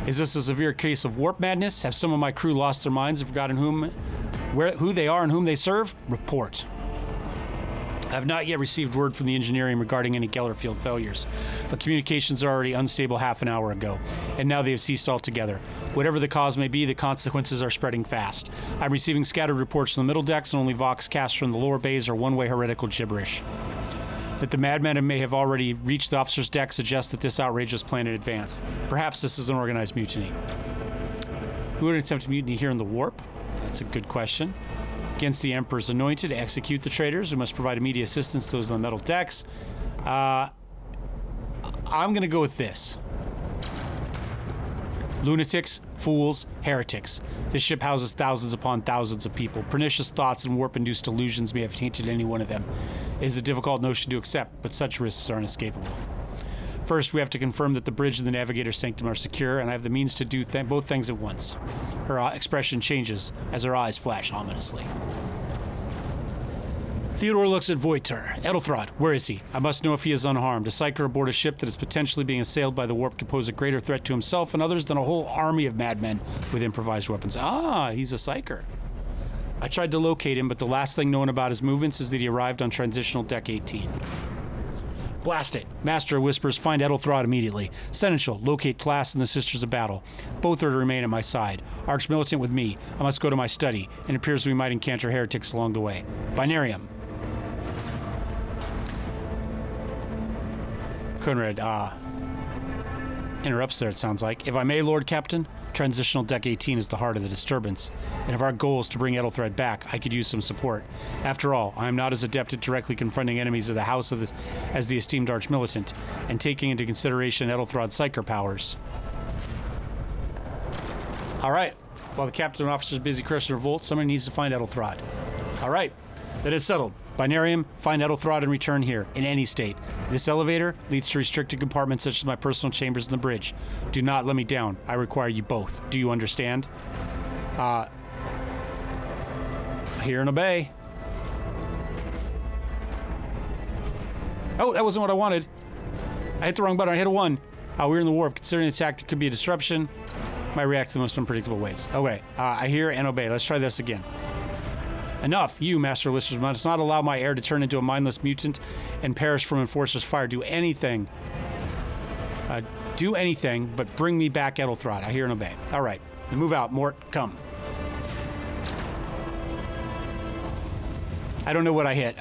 S1: Is this a severe case of warp madness? Have some of my crew lost their minds and forgotten who they are and whom they serve? Report. I have not yet received word from the engineering regarding any Geller field failures, but communications are already unstable half an hour ago, and now they have ceased altogether. Whatever the cause may be, the consequences are spreading fast. I'm receiving scattered reports from the middle decks, and only Vox cast from the lower bays are one-way heretical gibberish. That the madman may have already reached the officer's deck suggests that this outrage was planned in advance. Perhaps this is an organized mutiny. Who would attempt a mutiny here in the warp? That's a good question. Against the Emperor's anointed, execute the traitors. We must provide immediate assistance to those on the metal decks. I'm going to go with this. Lunatics, fools, heretics. This ship houses thousands upon thousands of people. Pernicious thoughts and warp-induced delusions may have tainted any one of them. It is a difficult notion to accept, but such risks are inescapable. First, we have to confirm that the bridge and the navigator's sanctum are secure, and I have the means to do both things at once. Her expression changes as her eyes flash ominously. Theodore looks at Voiter. Edelthrod, where is he? I must know if he is unharmed. A psyker aboard a ship that is potentially being assailed by the warp can pose a greater threat to himself and others than a whole army of madmen with improvised weapons. Ah, he's a psyker. I tried to locate him, but the last thing known about his movements is that he arrived on transitional deck 18. Blast it. Master of Whispers, find Edelthrod immediately. Seneschal, locate Class and the Sisters of Battle. Both are to remain at my side. Arch-militant with me. I must go to my study, and it appears we might encounter heretics along the way. Binarium. Conrad, interrupts there, it sounds like. If I may, Lord Captain, transitional deck 18 is the heart of the disturbance, and if our goal is to bring Edelthrod back, I could use some support. After all, I am not as adept at directly confronting enemies of the House as the esteemed Arch-Militant, and taking into consideration Edelthrod's psyker powers. Alright, while the captain and officer is busy crushing revolt, somebody needs to find Edelthrod. Alright, that is settled. Binarium, find Edelthrod and return here, in any state. This elevator leads to restricted compartments such as my personal chambers in the bridge. Do not let me down. I require you both. Do you understand? Hear and obey. Oh, that wasn't what I wanted. I hit the wrong button. I hit a 1. We're in the warp. Considering the attack, there could be a disruption. Might react to the most unpredictable ways. Okay, I hear and obey. Let's try this again. Enough, you, Master of Whispers, must not allow my heir to turn into a mindless mutant and perish from Enforcer's fire. Do anything, but bring me back Edelthrod. I hear and obey. All right, move out, Mort, come. I don't know what I hit.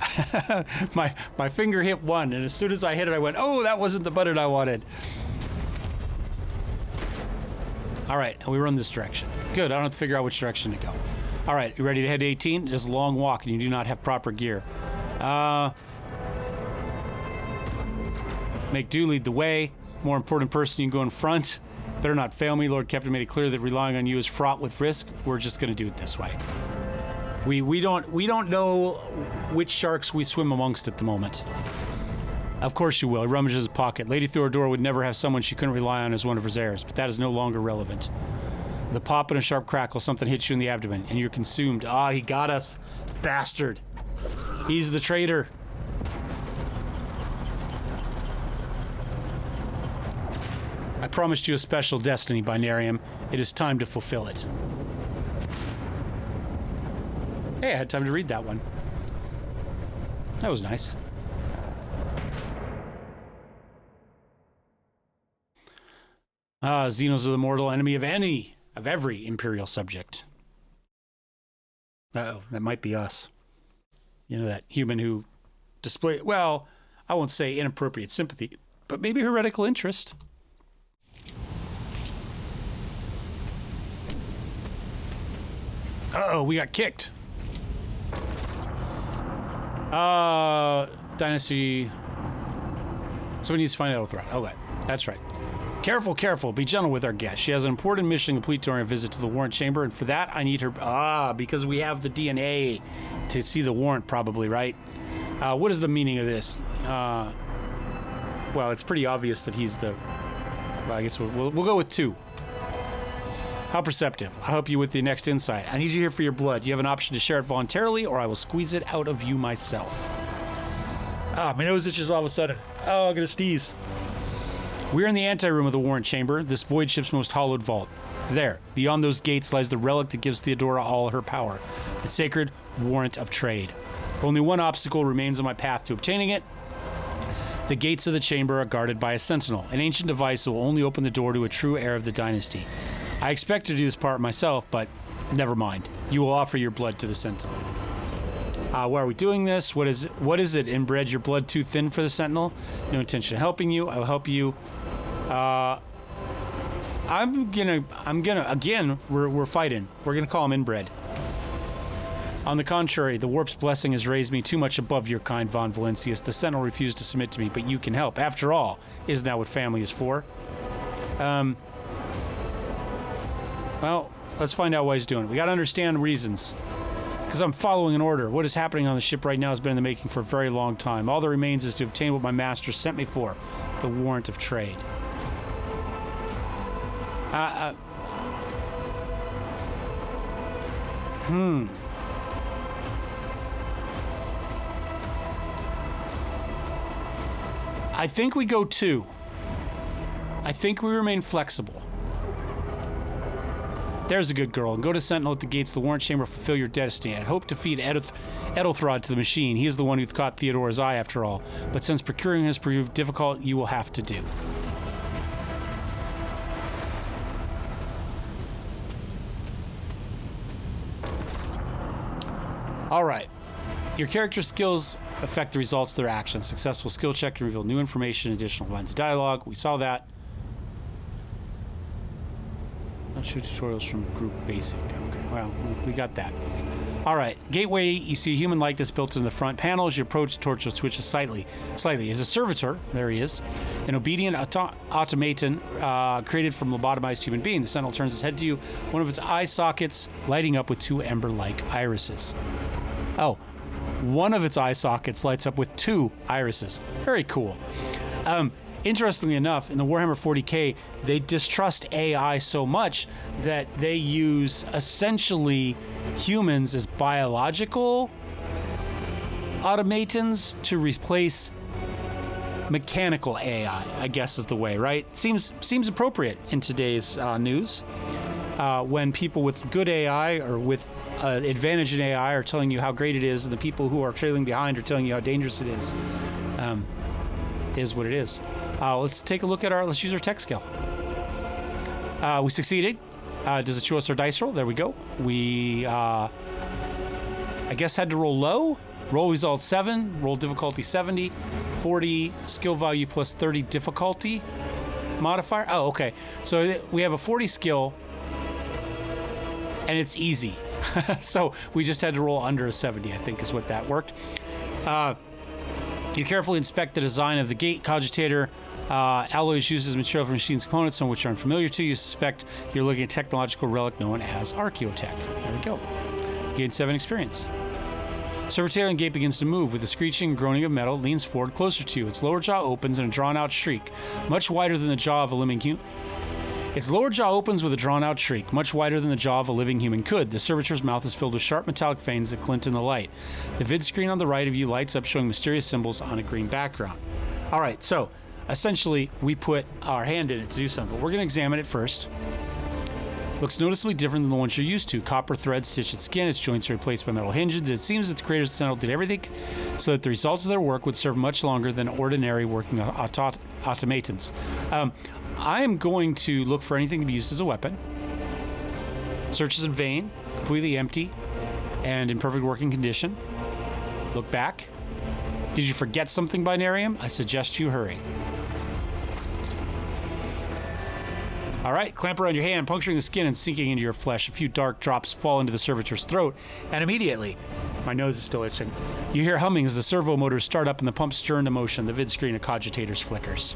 S1: my finger hit 1, and as soon as I hit it, I went, oh, that wasn't the button I wanted. All right, and we run this direction. Good, I don't have to figure out which direction to go. All right, you ready to head to 18? It is a long walk, and you do not have proper gear. Make do lead the way. More important person, you can go in front. Better not fail me. Lord Captain made it clear that relying on you is fraught with risk. We're just going to do it this way. We don't know which sharks we swim amongst at the moment. Of course you will. He rummages his pocket. Lady Theodora would never have someone she couldn't rely on as one of her heirs, but that is no longer relevant. The pop and a sharp crackle, something hits you in the abdomen, and you're consumed. Ah, he got us. Bastard. He's the traitor. I promised you a special destiny, Binarium. It is time to fulfill it. Hey, I had time to read that one. That was nice. Xenos are the mortal enemy of every Imperial subject. Uh-oh, that might be us. You know, that human who well, I won't say inappropriate sympathy, but maybe heretical interest. Uh-oh, we got kicked. Dynasty. Somebody needs to find out threat. Okay, that's right. Careful, careful. Be gentle with our guest. She has an important mission to complete during a visit to the Warrant chamber, and for that, I need her... because we have the DNA to see the Warrant, probably, right? What is the meaning of this? Well, it's pretty obvious that he's the... Well, I guess we'll go with 2. How perceptive. I'll help you with the next insight. I need you here for your blood. You have an option to share it voluntarily, or I will squeeze it out of you myself. My nose itches all of a sudden. Oh, I'm gonna sneeze. We're in the anteroom of the Warrant chamber, this void ship's most hallowed vault. There, beyond those gates, lies the relic that gives Theodora all her power, the sacred Warrant of Trade. Only one obstacle remains on my path to obtaining it. The gates of the chamber are guarded by a sentinel, an ancient device that will only open the door to a true heir of the dynasty. I expect to do this part myself, but never mind. You will offer your blood to the sentinel. Why are we doing this? What is it, inbred? Your blood too thin for the sentinel? No intention of helping you. I will help you. I'm gonna, again, we're fighting. We're gonna call him inbred. On the contrary, the warp's blessing has raised me too much above your kind, Von Valencius. The sentinel refused to submit to me, but you can help. After all, isn't that what family is for? Well, let's find out what he's doing. We gotta understand reasons. Because I'm following an order. What is happening on the ship right now has been in the making for a very long time. All that remains is to obtain what my master sent me for, the Warrant of Trade. I think we go 2. I think we remain flexible. There's a good girl. Go to Sentinel at the gates of the Warrant chamber, fulfill your destiny. I hope to feed Edelthrod to the machine. He is the one who caught Theodora's eye, after all. But since procuring has proved difficult, you will have to do. All right. Your character's skills affect the results of their actions. Successful skill check can reveal new information, additional lines of dialogue. We saw that. Not sure tutorials from Group Basic. Okay, well, we got that. All right, gateway. You see a human likeness built in the front panel. As you approach, the torch will switch slightly. As a servitor, there he is, an obedient automaton created from lobotomized human being. The sentinel turns its head to you, one of its eye sockets lighting up with 2 ember-like irises. Oh, one of its eye sockets lights up with 2 irises. Very cool. Interestingly enough, in the Warhammer 40k, they distrust AI so much that they use essentially humans as biological automatons to replace mechanical AI, I guess is the way, right? Seems appropriate in today's news. When people with good AI or with advantage in AI are telling you how great it is, and the people who are trailing behind are telling you how dangerous it is what it is. Let's take a look at let's use our tech skill. We succeeded. Does it show us our dice roll? There we go. We, I guess, had to roll low. Roll result 7, roll difficulty 70, 40 skill value plus 30 difficulty modifier. Oh, okay. So we have a 40 skill, and it's easy. So we just had to roll under a 70, I think is what that worked. You carefully inspect the design of the gate cogitator. Alloys uses material from machines components, some which are unfamiliar to you. Suspect you're looking at a technological relic known as Archaeotech. There we go. Gain 7 experience. Servitorial gate begins to move. With a screeching and groaning of metal, it leans forward closer to you. Its lower jaw opens in a drawn-out shriek, much wider than the jaw of a living human. Its lower jaw opens with a drawn-out shriek, much wider than the jaw of a living human could. The servitor's mouth is filled with sharp metallic fangs that glint in the light. The vid screen on the right of you lights up, showing mysterious symbols on a green background. All right, so essentially we put our hand in it to do something. We're going to examine it first. Looks noticeably different than the ones you're used to. Copper threads stitch its skin, its joints are replaced by metal hinges. It seems that the creators of the Sentinel did everything so that the results of their work would serve much longer than ordinary working automatons. I am going to look for anything to be used as a weapon. Search is in vain, completely empty, and in perfect working condition. Look back. Did you forget something, Binarium? I suggest you hurry. All right, clamp around your hand, puncturing the skin and sinking into your flesh. A few dark drops fall into the servitor's throat, and immediately, my nose is still itching. You hear humming as the servo motors start up and the pumps stir into motion. The vid screen of cogitators flickers.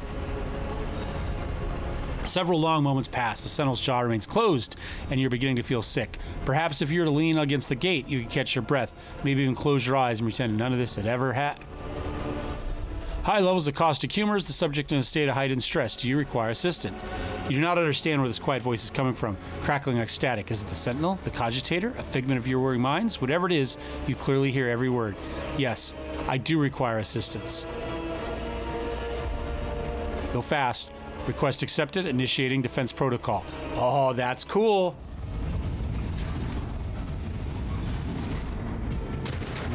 S1: Several long moments pass. The Sentinel's jaw remains closed, and you're beginning to feel sick. Perhaps if you were to lean against the gate, you could catch your breath. Maybe even close your eyes and pretend none of this had ever happened. High levels of caustic humor is the subject in a state of heightened stress. Do you require assistance? You do not understand where this quiet voice is coming from, crackling like static. Is it the Sentinel, the cogitator, a figment of your worrying minds? Whatever it is, you clearly hear every word. Yes, I do require assistance. Go fast. Request accepted. Initiating defense protocol. Oh, that's cool.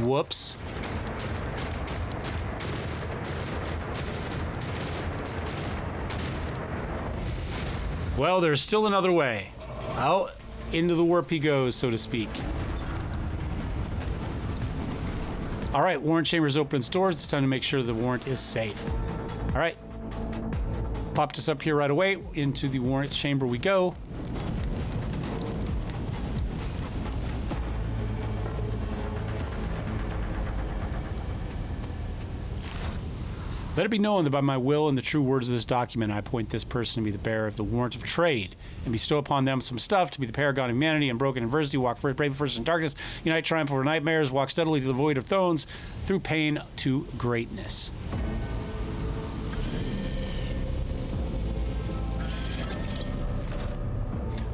S1: Whoops. Well, there's still another way. Out into the warp he goes, so to speak. All right, Warrant Chambers open its doors. It's time to make sure the Warrant is safe. All right. Popped us up here right away. Into the Warrant Chamber we go. Let it be known that by my will and the true words of this document, I appoint this person to be the bearer of the warrant of trade, and bestow upon them some stuff to be the paragon of humanity, unbroken adversity, walk brave first in darkness, unite triumph over nightmares, walk steadily to the void of thrones, through pain to greatness.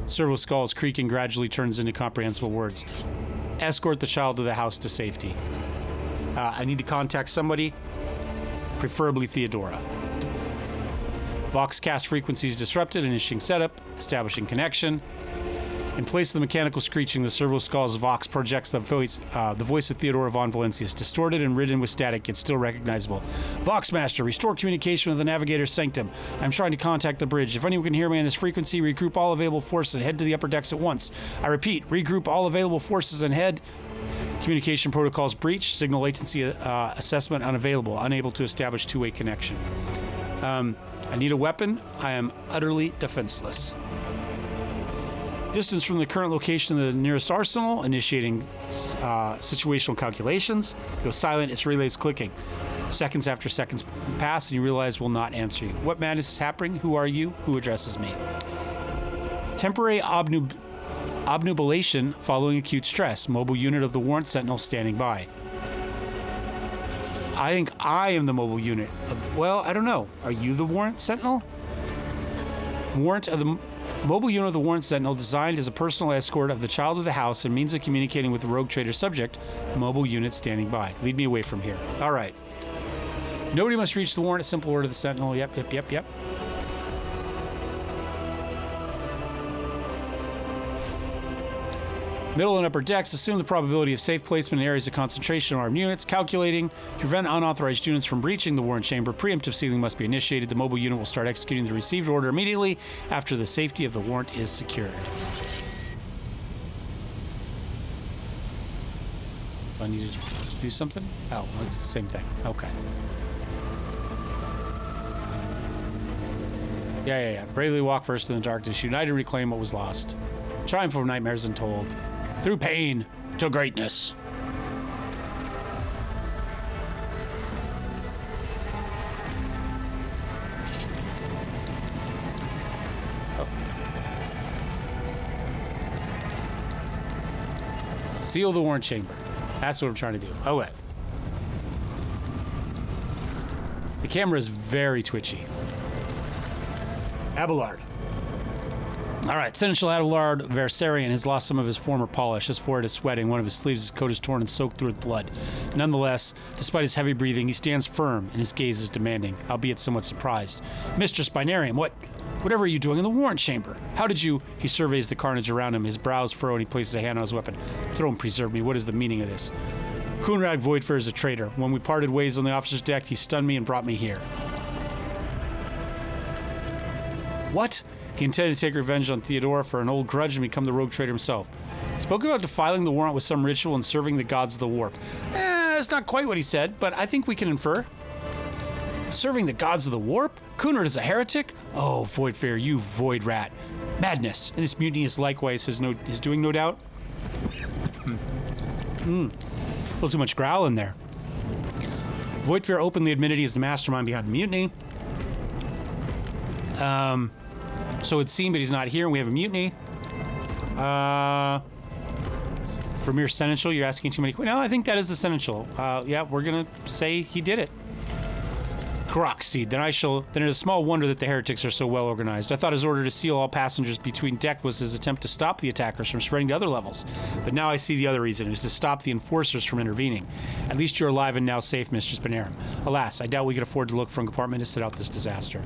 S1: Servo skulls creaking gradually turns into comprehensible words. Escort the child of the house to safety. I need to contact somebody. Preferably Theodora. Vox cast frequencies disrupted, initiating setup, establishing connection. In place of the mechanical screeching, the servo skull's Vox projects the voice of Theodora von Valencius, distorted and ridden with static, yet still recognizable. Vox Master, restore communication with the Navigator's Sanctum. I'm trying to contact the bridge. If anyone can hear me on this frequency, regroup all available forces and head to the upper decks at once. I repeat, regroup all available forces and head. Communication protocols breached. Signal latency assessment unavailable. Unable to establish two-way connection. I need a weapon. I am utterly defenseless. Distance from the current location of the nearest arsenal. Initiating situational calculations. Go silent. Its relays clicking. Seconds after seconds pass, and you realize will not answer you. What madness is happening? Who are you? Who addresses me? Temporary obnubilation following acute stress. Mobile unit of the Warrant Sentinel standing by. I think I am the mobile unit. Well, I don't know. Are you the Warrant Sentinel? Mobile unit of the Warrant Sentinel, designed as a personal escort of the child of the house and means of communicating with the Rogue Trader subject. Mobile unit standing by. Lead me away from here. All right. Nobody must reach the Warrant. A simple order of the Sentinel. Yep. Middle and upper decks assume the probability of safe placement in areas of concentration of armed units. Calculating. To prevent unauthorized units from breaching the Warrant Chamber, preemptive sealing must be initiated. The mobile unit will start executing the received order immediately after the safety of the Warrant is secured. Do I need to do something? Oh, it's the same thing. Okay. Yeah. Bravely walk first in the darkness. Unite and reclaim what was lost. Triumph over nightmares untold. Through pain to greatness. Oh. Seal the Warrant Chamber. That's what I'm trying to do. Oh, wait. The camera is very twitchy. Abelard. All right, Seneschal Abelard Versarian has lost some of his former polish. His forehead is sweating. One of his sleeves, his coat is torn and soaked through with blood. Nonetheless, despite his heavy breathing, he stands firm and his gaze is demanding, albeit somewhat surprised. Mistress Binarium, whatever are you doing in the Warrant Chamber? How did you... He surveys the carnage around him. His brows furrow and he places a hand on his weapon. Throw and preserve me. What is the meaning of this? Coonrad Voidfur is a traitor. When we parted ways on the officer's deck, he stunned me and brought me here. What? He intended to take revenge on Theodora for an old grudge and become the Rogue Trader himself. He spoke about defiling the Warrant with some ritual and serving the gods of the warp. That's not quite what he said, but I think we can infer. Serving the gods of the warp? Kunert is a heretic? Oh, Voidfarer, you void rat. Madness. And this mutiny is likewise his doing, no doubt. A little too much growl in there. Voidfarer openly admitted he is the mastermind behind the mutiny. So it seemed, but he's not here, and we have a mutiny. For mere Seneschal, you're asking too many questions. No, I think that is the Seneschal. Yeah, we're gonna say he did it. Seed. Then it is small wonder that the heretics are so well organized. I thought his order to seal all passengers between deck was his attempt to stop the attackers from spreading to other levels. But now I see the other reason. It is to stop the enforcers from intervening. At least you're alive and now safe, Mistress Benarum. Alas, I doubt we could afford to look for a compartment to set out this disaster.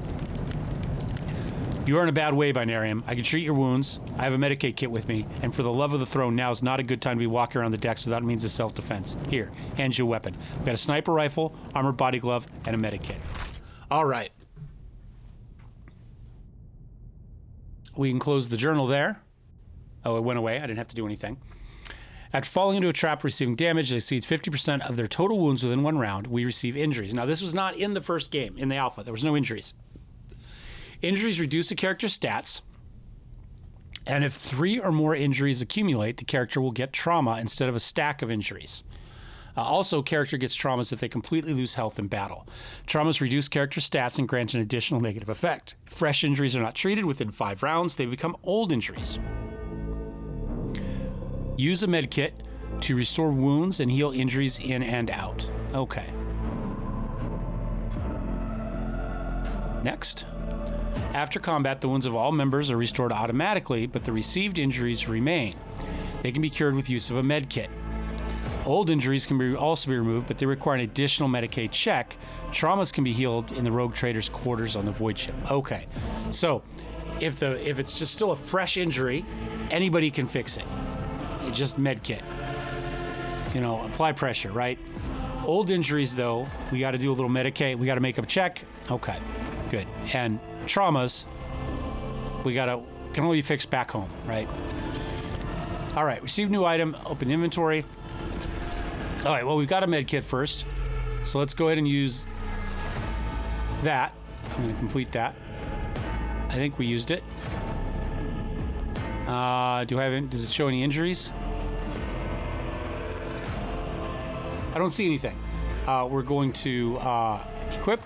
S1: You are in a bad way, Binarium. I can treat your wounds. I have a Medicaid kit with me, and for the love of the throne, now is not a good time to be walking around the decks without means of self-defense. Here, hand you a weapon. We've got a sniper rifle, armored body glove, and a Medikit. All right. We can close the journal there. Oh, it went away. I didn't have to do anything. After falling into a trap receiving damage that exceeds 50% of their total wounds within one round, we receive injuries. Now, this was not in the first game, in the alpha. There was no injuries. Injuries reduce a character's stats, and if 3 or more injuries accumulate, the character will get trauma instead of a stack of injuries. Also, character gets traumas if they completely lose health in battle. Traumas reduce character stats and grant an additional negative effect. If fresh injuries are not treated within 5 rounds, they become old injuries. Use a medkit to restore wounds and heal injuries in and out. Okay. Next. After combat, the wounds of all members are restored automatically, but the received injuries remain. They can be cured with use of a med kit. Old injuries can also be removed, but they require an additional Medicaid check. Traumas can be healed in the Rogue Trader's quarters on the Void Ship. Okay, so if it's just still a fresh injury, anybody can fix it. It's just med kit. You know, apply pressure, right? Old injuries, though, we got to do a little Medicaid. We got to make a check. Okay, good. And traumas, can only be fixed back home, right? All right, receive new item, open inventory. All right, well, we've got a med kit first, so let's go ahead and use that. I'm going to complete that. I think we used it. Does it show any injuries? I don't see anything. We're going to equip.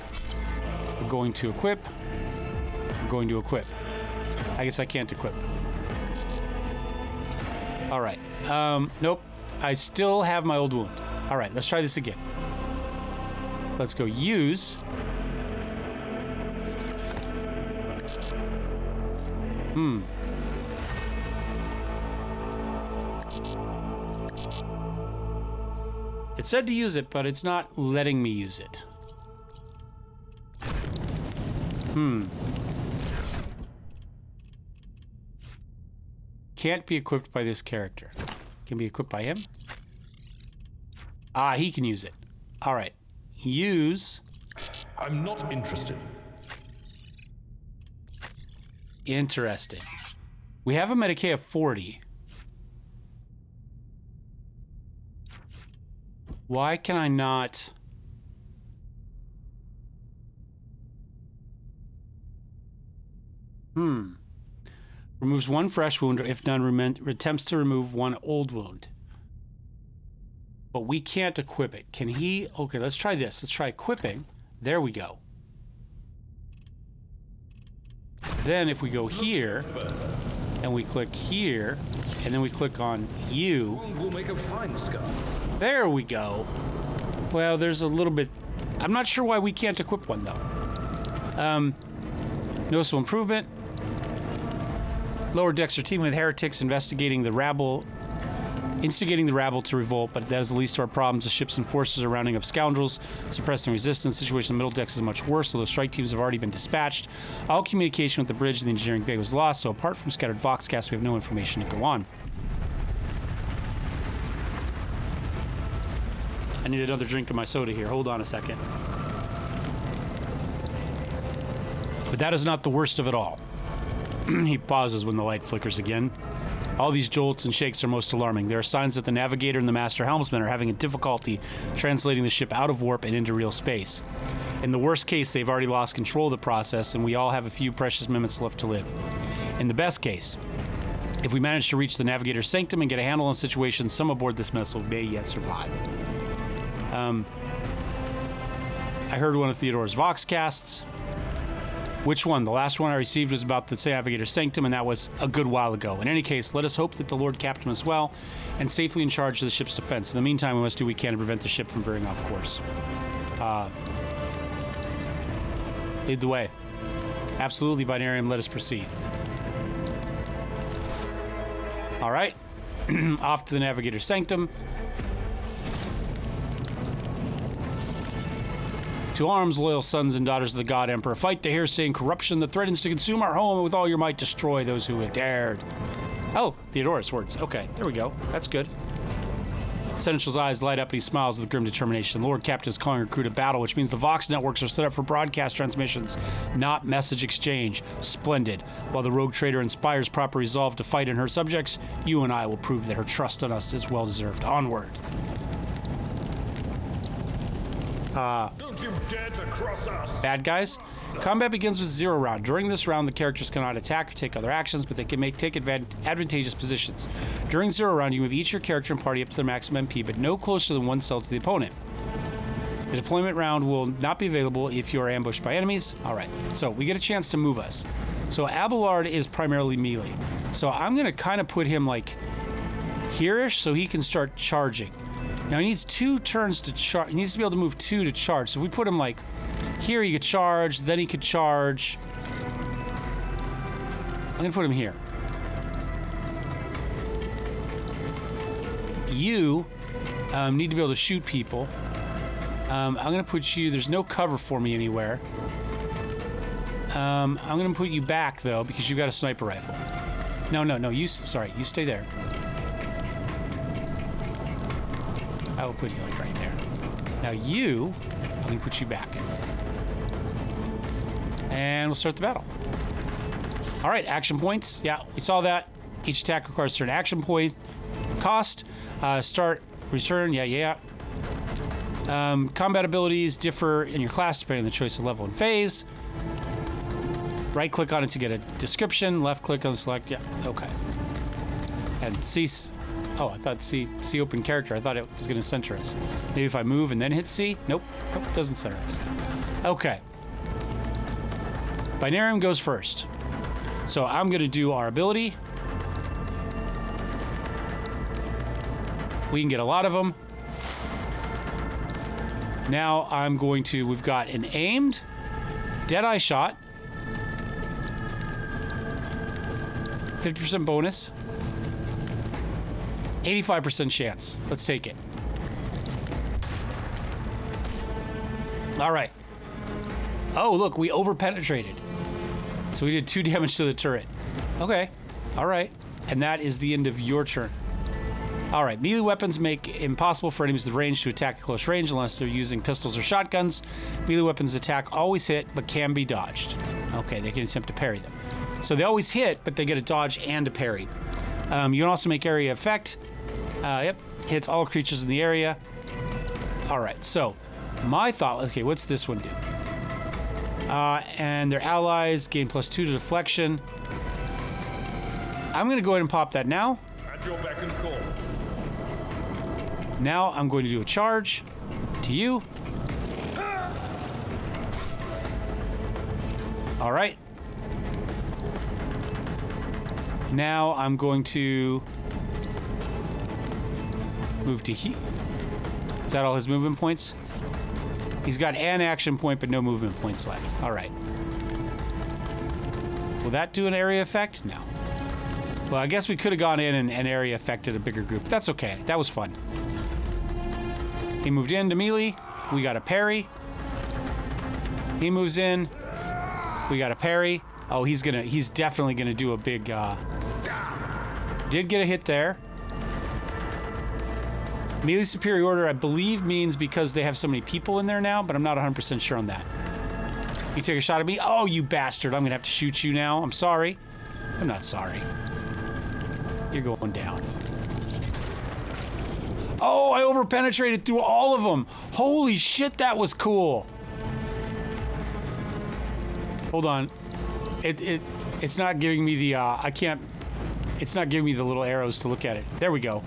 S1: We're going to equip. We're going to equip. I guess I can't equip. All right. Nope. I still have my old wound. All right, let's try this again. Let's go use. It said to use it, but it's not letting me use it. Can't be equipped by this character. Can be equipped by him? Ah, he can use it. All right. Use.
S2: I'm not interested.
S1: Interesting. We have a Medicaid of 40. Why can I not... Removes one fresh wound, or if done, attempts to remove one old wound. But we can't equip it. Can he... Okay, let's try this. Let's try equipping. There we go. Then if we go here, and we click here, and then we click on you...
S2: We'll make a fine scarf.
S1: There we go. Well, there's a little bit... I'm not sure why we can't equip one, though. Noticeable improvement. Lower decks are teaming with heretics, instigating the rabble to revolt, but that is the least of our problems. The ships and forces are rounding up scoundrels, suppressing resistance. The situation in the middle decks is much worse, although strike teams have already been dispatched. All communication with the bridge and the engineering bay was lost, so apart from scattered voxcasts, we have no information to go on. I need another drink of my soda here. Hold on a second. But that is not the worst of it all. He pauses when the light flickers again. All these jolts and shakes are most alarming. There are signs that the navigator and the master helmsman are having a difficulty translating the ship out of warp and into real space. In the worst case, they've already lost control of the process, and we all have a few precious minutes left to live. In the best case, if we manage to reach the navigator's sanctum and get a handle on the situation, some aboard this vessel may yet survive. I heard one of Theodore's Vox casts. Which one? The last one I received was about the Navigator's Sanctum, and that was a good while ago. In any case, let us hope that the Lord kept him as well and safely in charge of the ship's defense. In the meantime, we must do what we can to prevent the ship from veering off course. Lead the way. Absolutely, Binarium, let us proceed. All right. Off to the Navigator's Sanctum. To arms, loyal sons and daughters of the God Emperor. Fight the heresy and corruption that threatens to consume our home, and with all your might destroy those who have dared. Oh, Theodorus words. Okay, there we go. That's good. Seneschal's eyes light up and he smiles with grim determination. The Lord Captain is calling her crew to battle, which means the Vox networks are set up for broadcast transmissions, not message exchange. Splendid. While the Rogue Trader inspires proper resolve to fight in her subjects, you and I will prove that her trust in us is well-deserved. Onward.
S2: Don't you dare to cross us!
S1: Bad guys. Combat begins with 0 round. During this round, the characters cannot attack or take other actions, but they can take advantageous positions. During 0 round, you move each your character and party up to their maximum MP, but no closer than 1 cell to the opponent. The deployment round will not be available if you are ambushed by enemies. All right, so we get a chance to move us. So Abelard is primarily melee. So I'm going to kind of put him like here-ish so he can start charging. Now he needs 2 turns to charge. He needs to be able to move 2 to charge. So if we put him like here, he could charge, then he could charge. I'm gonna put him here. You need to be able to shoot people. I'm gonna put you, there's no cover for me anywhere. I'm gonna put you back though, because you've got a sniper rifle. No, you stay there. I will put you like right there. Now you, I'm gonna put you back. And we'll start the battle. All right, action points. Yeah, we saw that. Each attack requires a certain action point cost. Start, return, yeah. Combat abilities differ in your class depending on the choice of level and phase. Right click on it to get a description. Left click on select, yeah, okay. And cease. Oh, I thought C open character. I thought it was going to center us. Maybe if I move and then hit C? Nope, it doesn't center us. Okay. Binarium goes first. So I'm going to do our ability. We can get a lot of them. Now I'm going to, we've got an aimed Deadeye shot. 50% bonus. 85% chance. Let's take it. All right. Oh, look, we over-penetrated. So we did 2 damage to the turret. Okay. All right. And that is the end of your turn. All right. Melee weapons make it impossible for enemies with range to attack at close range unless they're using pistols or shotguns. Melee weapons attack always hit, but can be dodged. Okay, they can attempt to parry them. So they always hit, but they get a dodge and a parry. You can also make area effect. Yep, hits all creatures in the area. All right, so my thought, okay, what's this one do? And their allies gain +2 to deflection. I'm going to go ahead and pop that now.
S2: At your beck and call.
S1: Now I'm going to do a charge to you. All right. Now I'm going to move to he. Is that all his movement points? He's got an action point, but no movement points left. All right. Will that do an area effect? No. Well, I guess we could have gone in and area affected a bigger group. That's okay. That was fun. He moved into melee. We got a parry. He moves in. We got a parry. Oh, he's definitely gonna do a big, did get a hit there. Melee superior order, I believe, means because they have so many people in there now, but I'm not 100% sure on that. You take a shot at me? Oh, you bastard. I'm gonna have to shoot you now. I'm sorry. I'm not sorry. You're going down. Oh, I over-penetrated through all of them. Holy shit, that was cool. Hold on. It's not giving me the, I can't, it's not giving me the little arrows to look at it. There we go.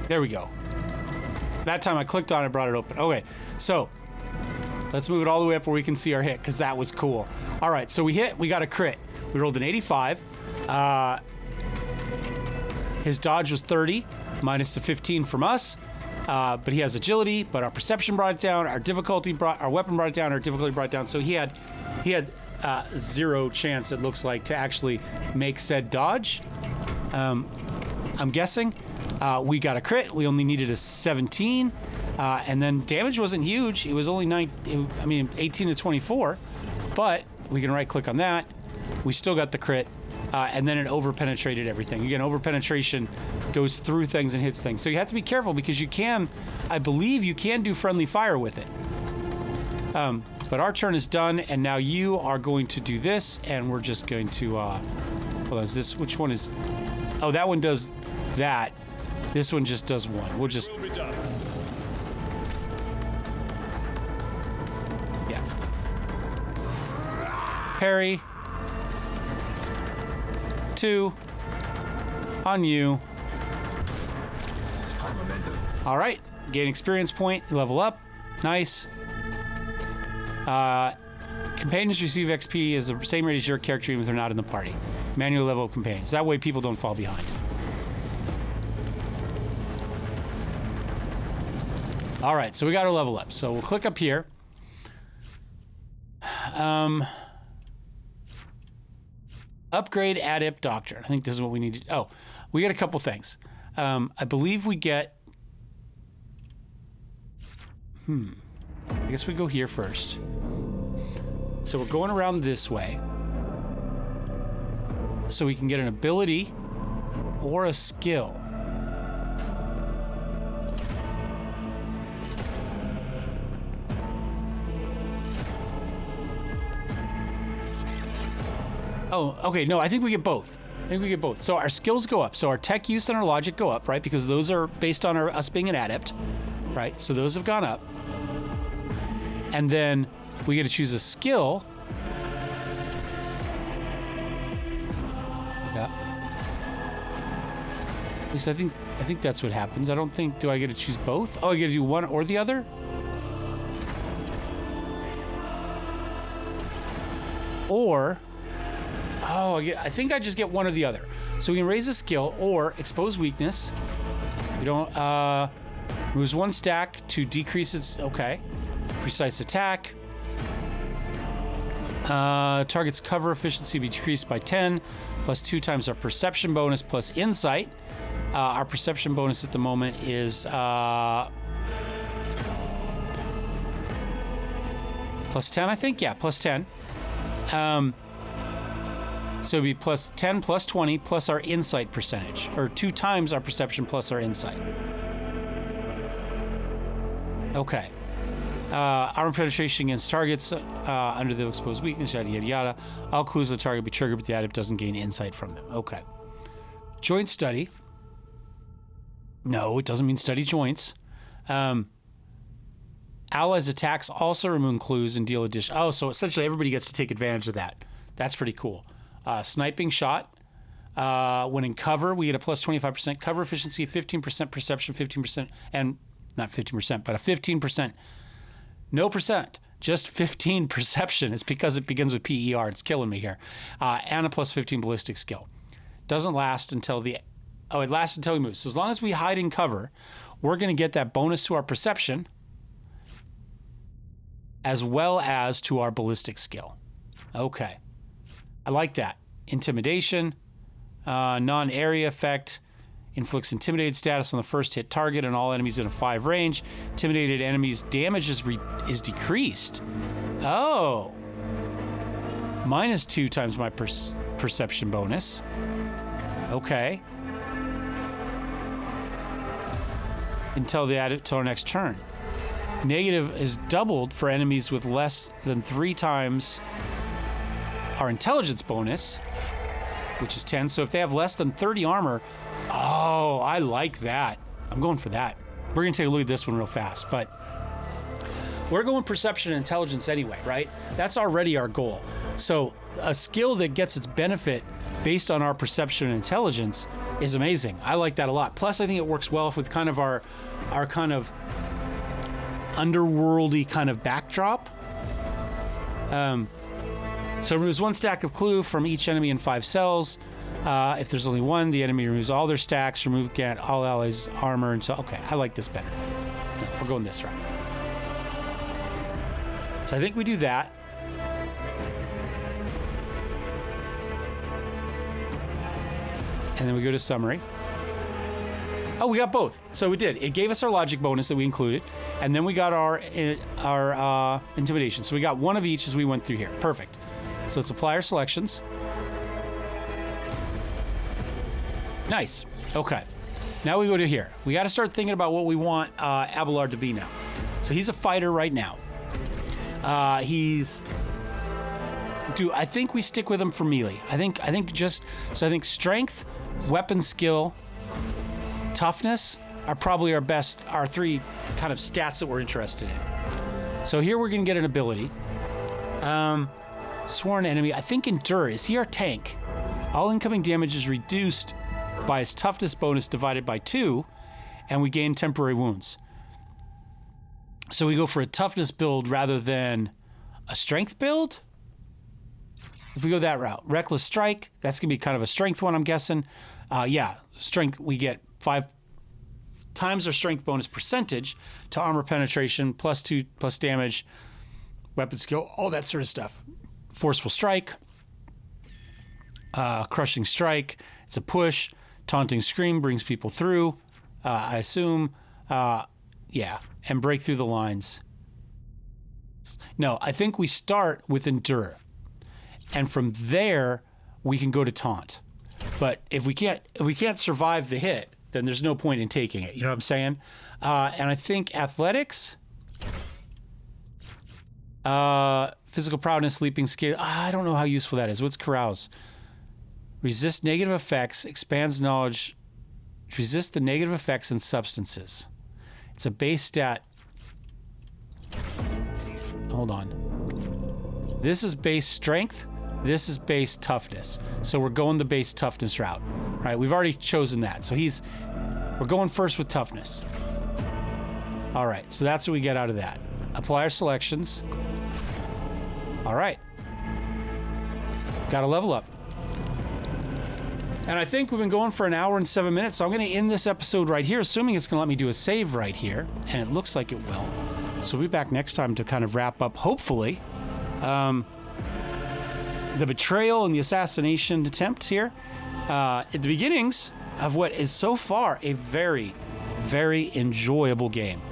S1: There we go. That time I clicked on it, brought it open. Okay, so let's move it all the way up where we can see our hit, because that was cool. All right, so we got a crit. We rolled an 85. His dodge was 30, minus the 15 from us. But he has agility, but our perception brought it down, our weapon brought it down, our difficulty brought it down. So he had zero chance, it looks like, to actually make said dodge. I'm guessing. We got a crit. We only needed a 17. And then damage wasn't huge. It was only 18 to 24. But we can right click on that. We still got the crit. And then it over-penetrated everything. Again, over-penetration goes through things and hits things. So you have to be careful because you can, I believe you can do friendly fire with it. But our turn is done, and now you are going to do this, and we're just going to, hold on, is this, which one is, oh, that one does that. This one just does one. We'll just, yeah. Parry. 2 on you. All right, gain experience point, level up. Nice. Companions receive XP as the same rate as your character even if they're not in the party. Manual level of companions. That way people don't fall behind. All right, so we got our level up. So we'll click up here. Upgrade Adept Doctrine. I think this is what we need to... Oh, we get a couple things. I believe we get... I guess we go here first. So we're going around this way. So we can get an ability or a skill. Oh, okay, no, I think we get both. So our skills go up. So our tech use and our logic go up, right? Because those are based on us being an adept, right? So those have gone up. And then we get to choose a skill. Yeah. At least I think that's what happens. I don't think, do I get to choose both? Oh, I get to do one or the other? Or... Oh, I think I just get one or the other. So we can raise a skill or expose weakness. We don't, moves one stack to decrease its, okay. Precise attack. Target's cover efficiency be decreased by 10, plus 2 times our perception bonus plus insight. Our perception bonus at the moment is, plus 10, I think? Yeah, plus 10. So it'd be plus 10 plus 20 plus our insight percentage, or 2 times our perception plus our insight. Okay. Armor penetration against targets under the exposed weakness, yada, yada, yada. All clues of the target be triggered, but the adept doesn't gain insight from them. Okay. Joint study. No, it doesn't mean study joints. Allies' attacks also remove clues and deal addition. Oh, so essentially everybody gets to take advantage of that. That's pretty cool. Sniping shot. When in cover, we get a plus 25% cover efficiency, 15% perception, 15%, and not 15%, but a 15%. No percent, just 15 perception. It's because it begins with PER. It's killing me here. And a plus 15 ballistic skill. Doesn't last until it lasts until we move. So as long as we hide in cover, we're going to get that bonus to our perception as well as to our ballistic skill. Okay. I like that. Intimidation, non-area effect, inflicts intimidated status on the first hit target and all enemies in a 5 range. Intimidated enemies' damage is decreased. Oh. Minus 2 times my perception bonus. Okay. Until our next turn. Negative is doubled for enemies with less than 3 times our intelligence bonus, which is 10. So if they have less than 30 armor, oh, I like that. I'm going for that. We're going to take a look at this one real fast, but we're going perception and intelligence anyway, right? That's already our goal. So a skill that gets its benefit based on our perception and intelligence is amazing. I like that a lot. Plus, I think it works well with kind of our kind of underworldy kind of backdrop. So removes 1 stack of clue from each enemy in 5 cells. If there's only 1, the enemy removes all their stacks. Remove all allies' armor until... Okay, I like this better. No, we're going this route. So I think we do that. And then we go to summary. Oh, we got both. So we did. It gave us our logic bonus that we included, and then we got our intimidation. So we got 1 of each as we went through here. Perfect. So let's apply our selections. Nice. Okay. Now we go to here. We got to start thinking about what we want Abelard to be now. So he's a fighter right now. I think we stick with him for melee. I think strength, weapon skill, toughness are probably our 3 kind of stats that we're interested in. So here we're going to get an ability. Sworn enemy. I think endure. Is he our tank? All incoming damage is reduced by his toughness bonus divided by 2, and we gain temporary wounds. So we go for a toughness build rather than a strength build? If we go that route. Reckless strike. That's going to be kind of a strength one, I'm guessing. Yeah, strength. We get 5 times our strength bonus percentage to armor penetration, +2, plus damage, weapon skill, all that sort of stuff. Forceful strike, crushing strike. It's a push. Taunting scream brings people through, I assume. Yeah, and break through the lines. No, I think we start with endure, and from there we can go to taunt. But if we can't survive the hit, then there's no point in taking it. You know what I'm saying? And I think athletics, physical prowess, leaping skill. I don't know how useful that is. What's carouse? Resist negative effects, expands knowledge, resist the negative effects and substances. It's a base stat. Hold on. This is base strength. This is base toughness. So we're going the base toughness route, right? We've already chosen that. So we're going first with toughness. All right, so that's what we get out of that. Apply our selections. All right. Got to level up. And I think we've been going for 1 hour and 7 minutes, so I'm going to end this episode right here, assuming it's going to let me do a save right here, and it looks like it will. So we'll be back next time to kind of wrap up, hopefully, the betrayal and the assassination attempt here at the beginnings of what is so far a very, very enjoyable game.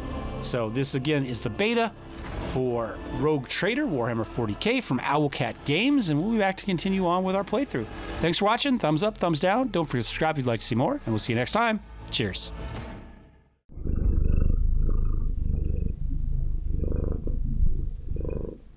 S1: So this, again, is the beta for Rogue Trader, Warhammer 40k from OwlCat Games, and we'll be back to continue on with our playthrough. Thanks for watching. Thumbs up, thumbs down. Don't forget to subscribe if you'd like to see more, and we'll see you next time. Cheers.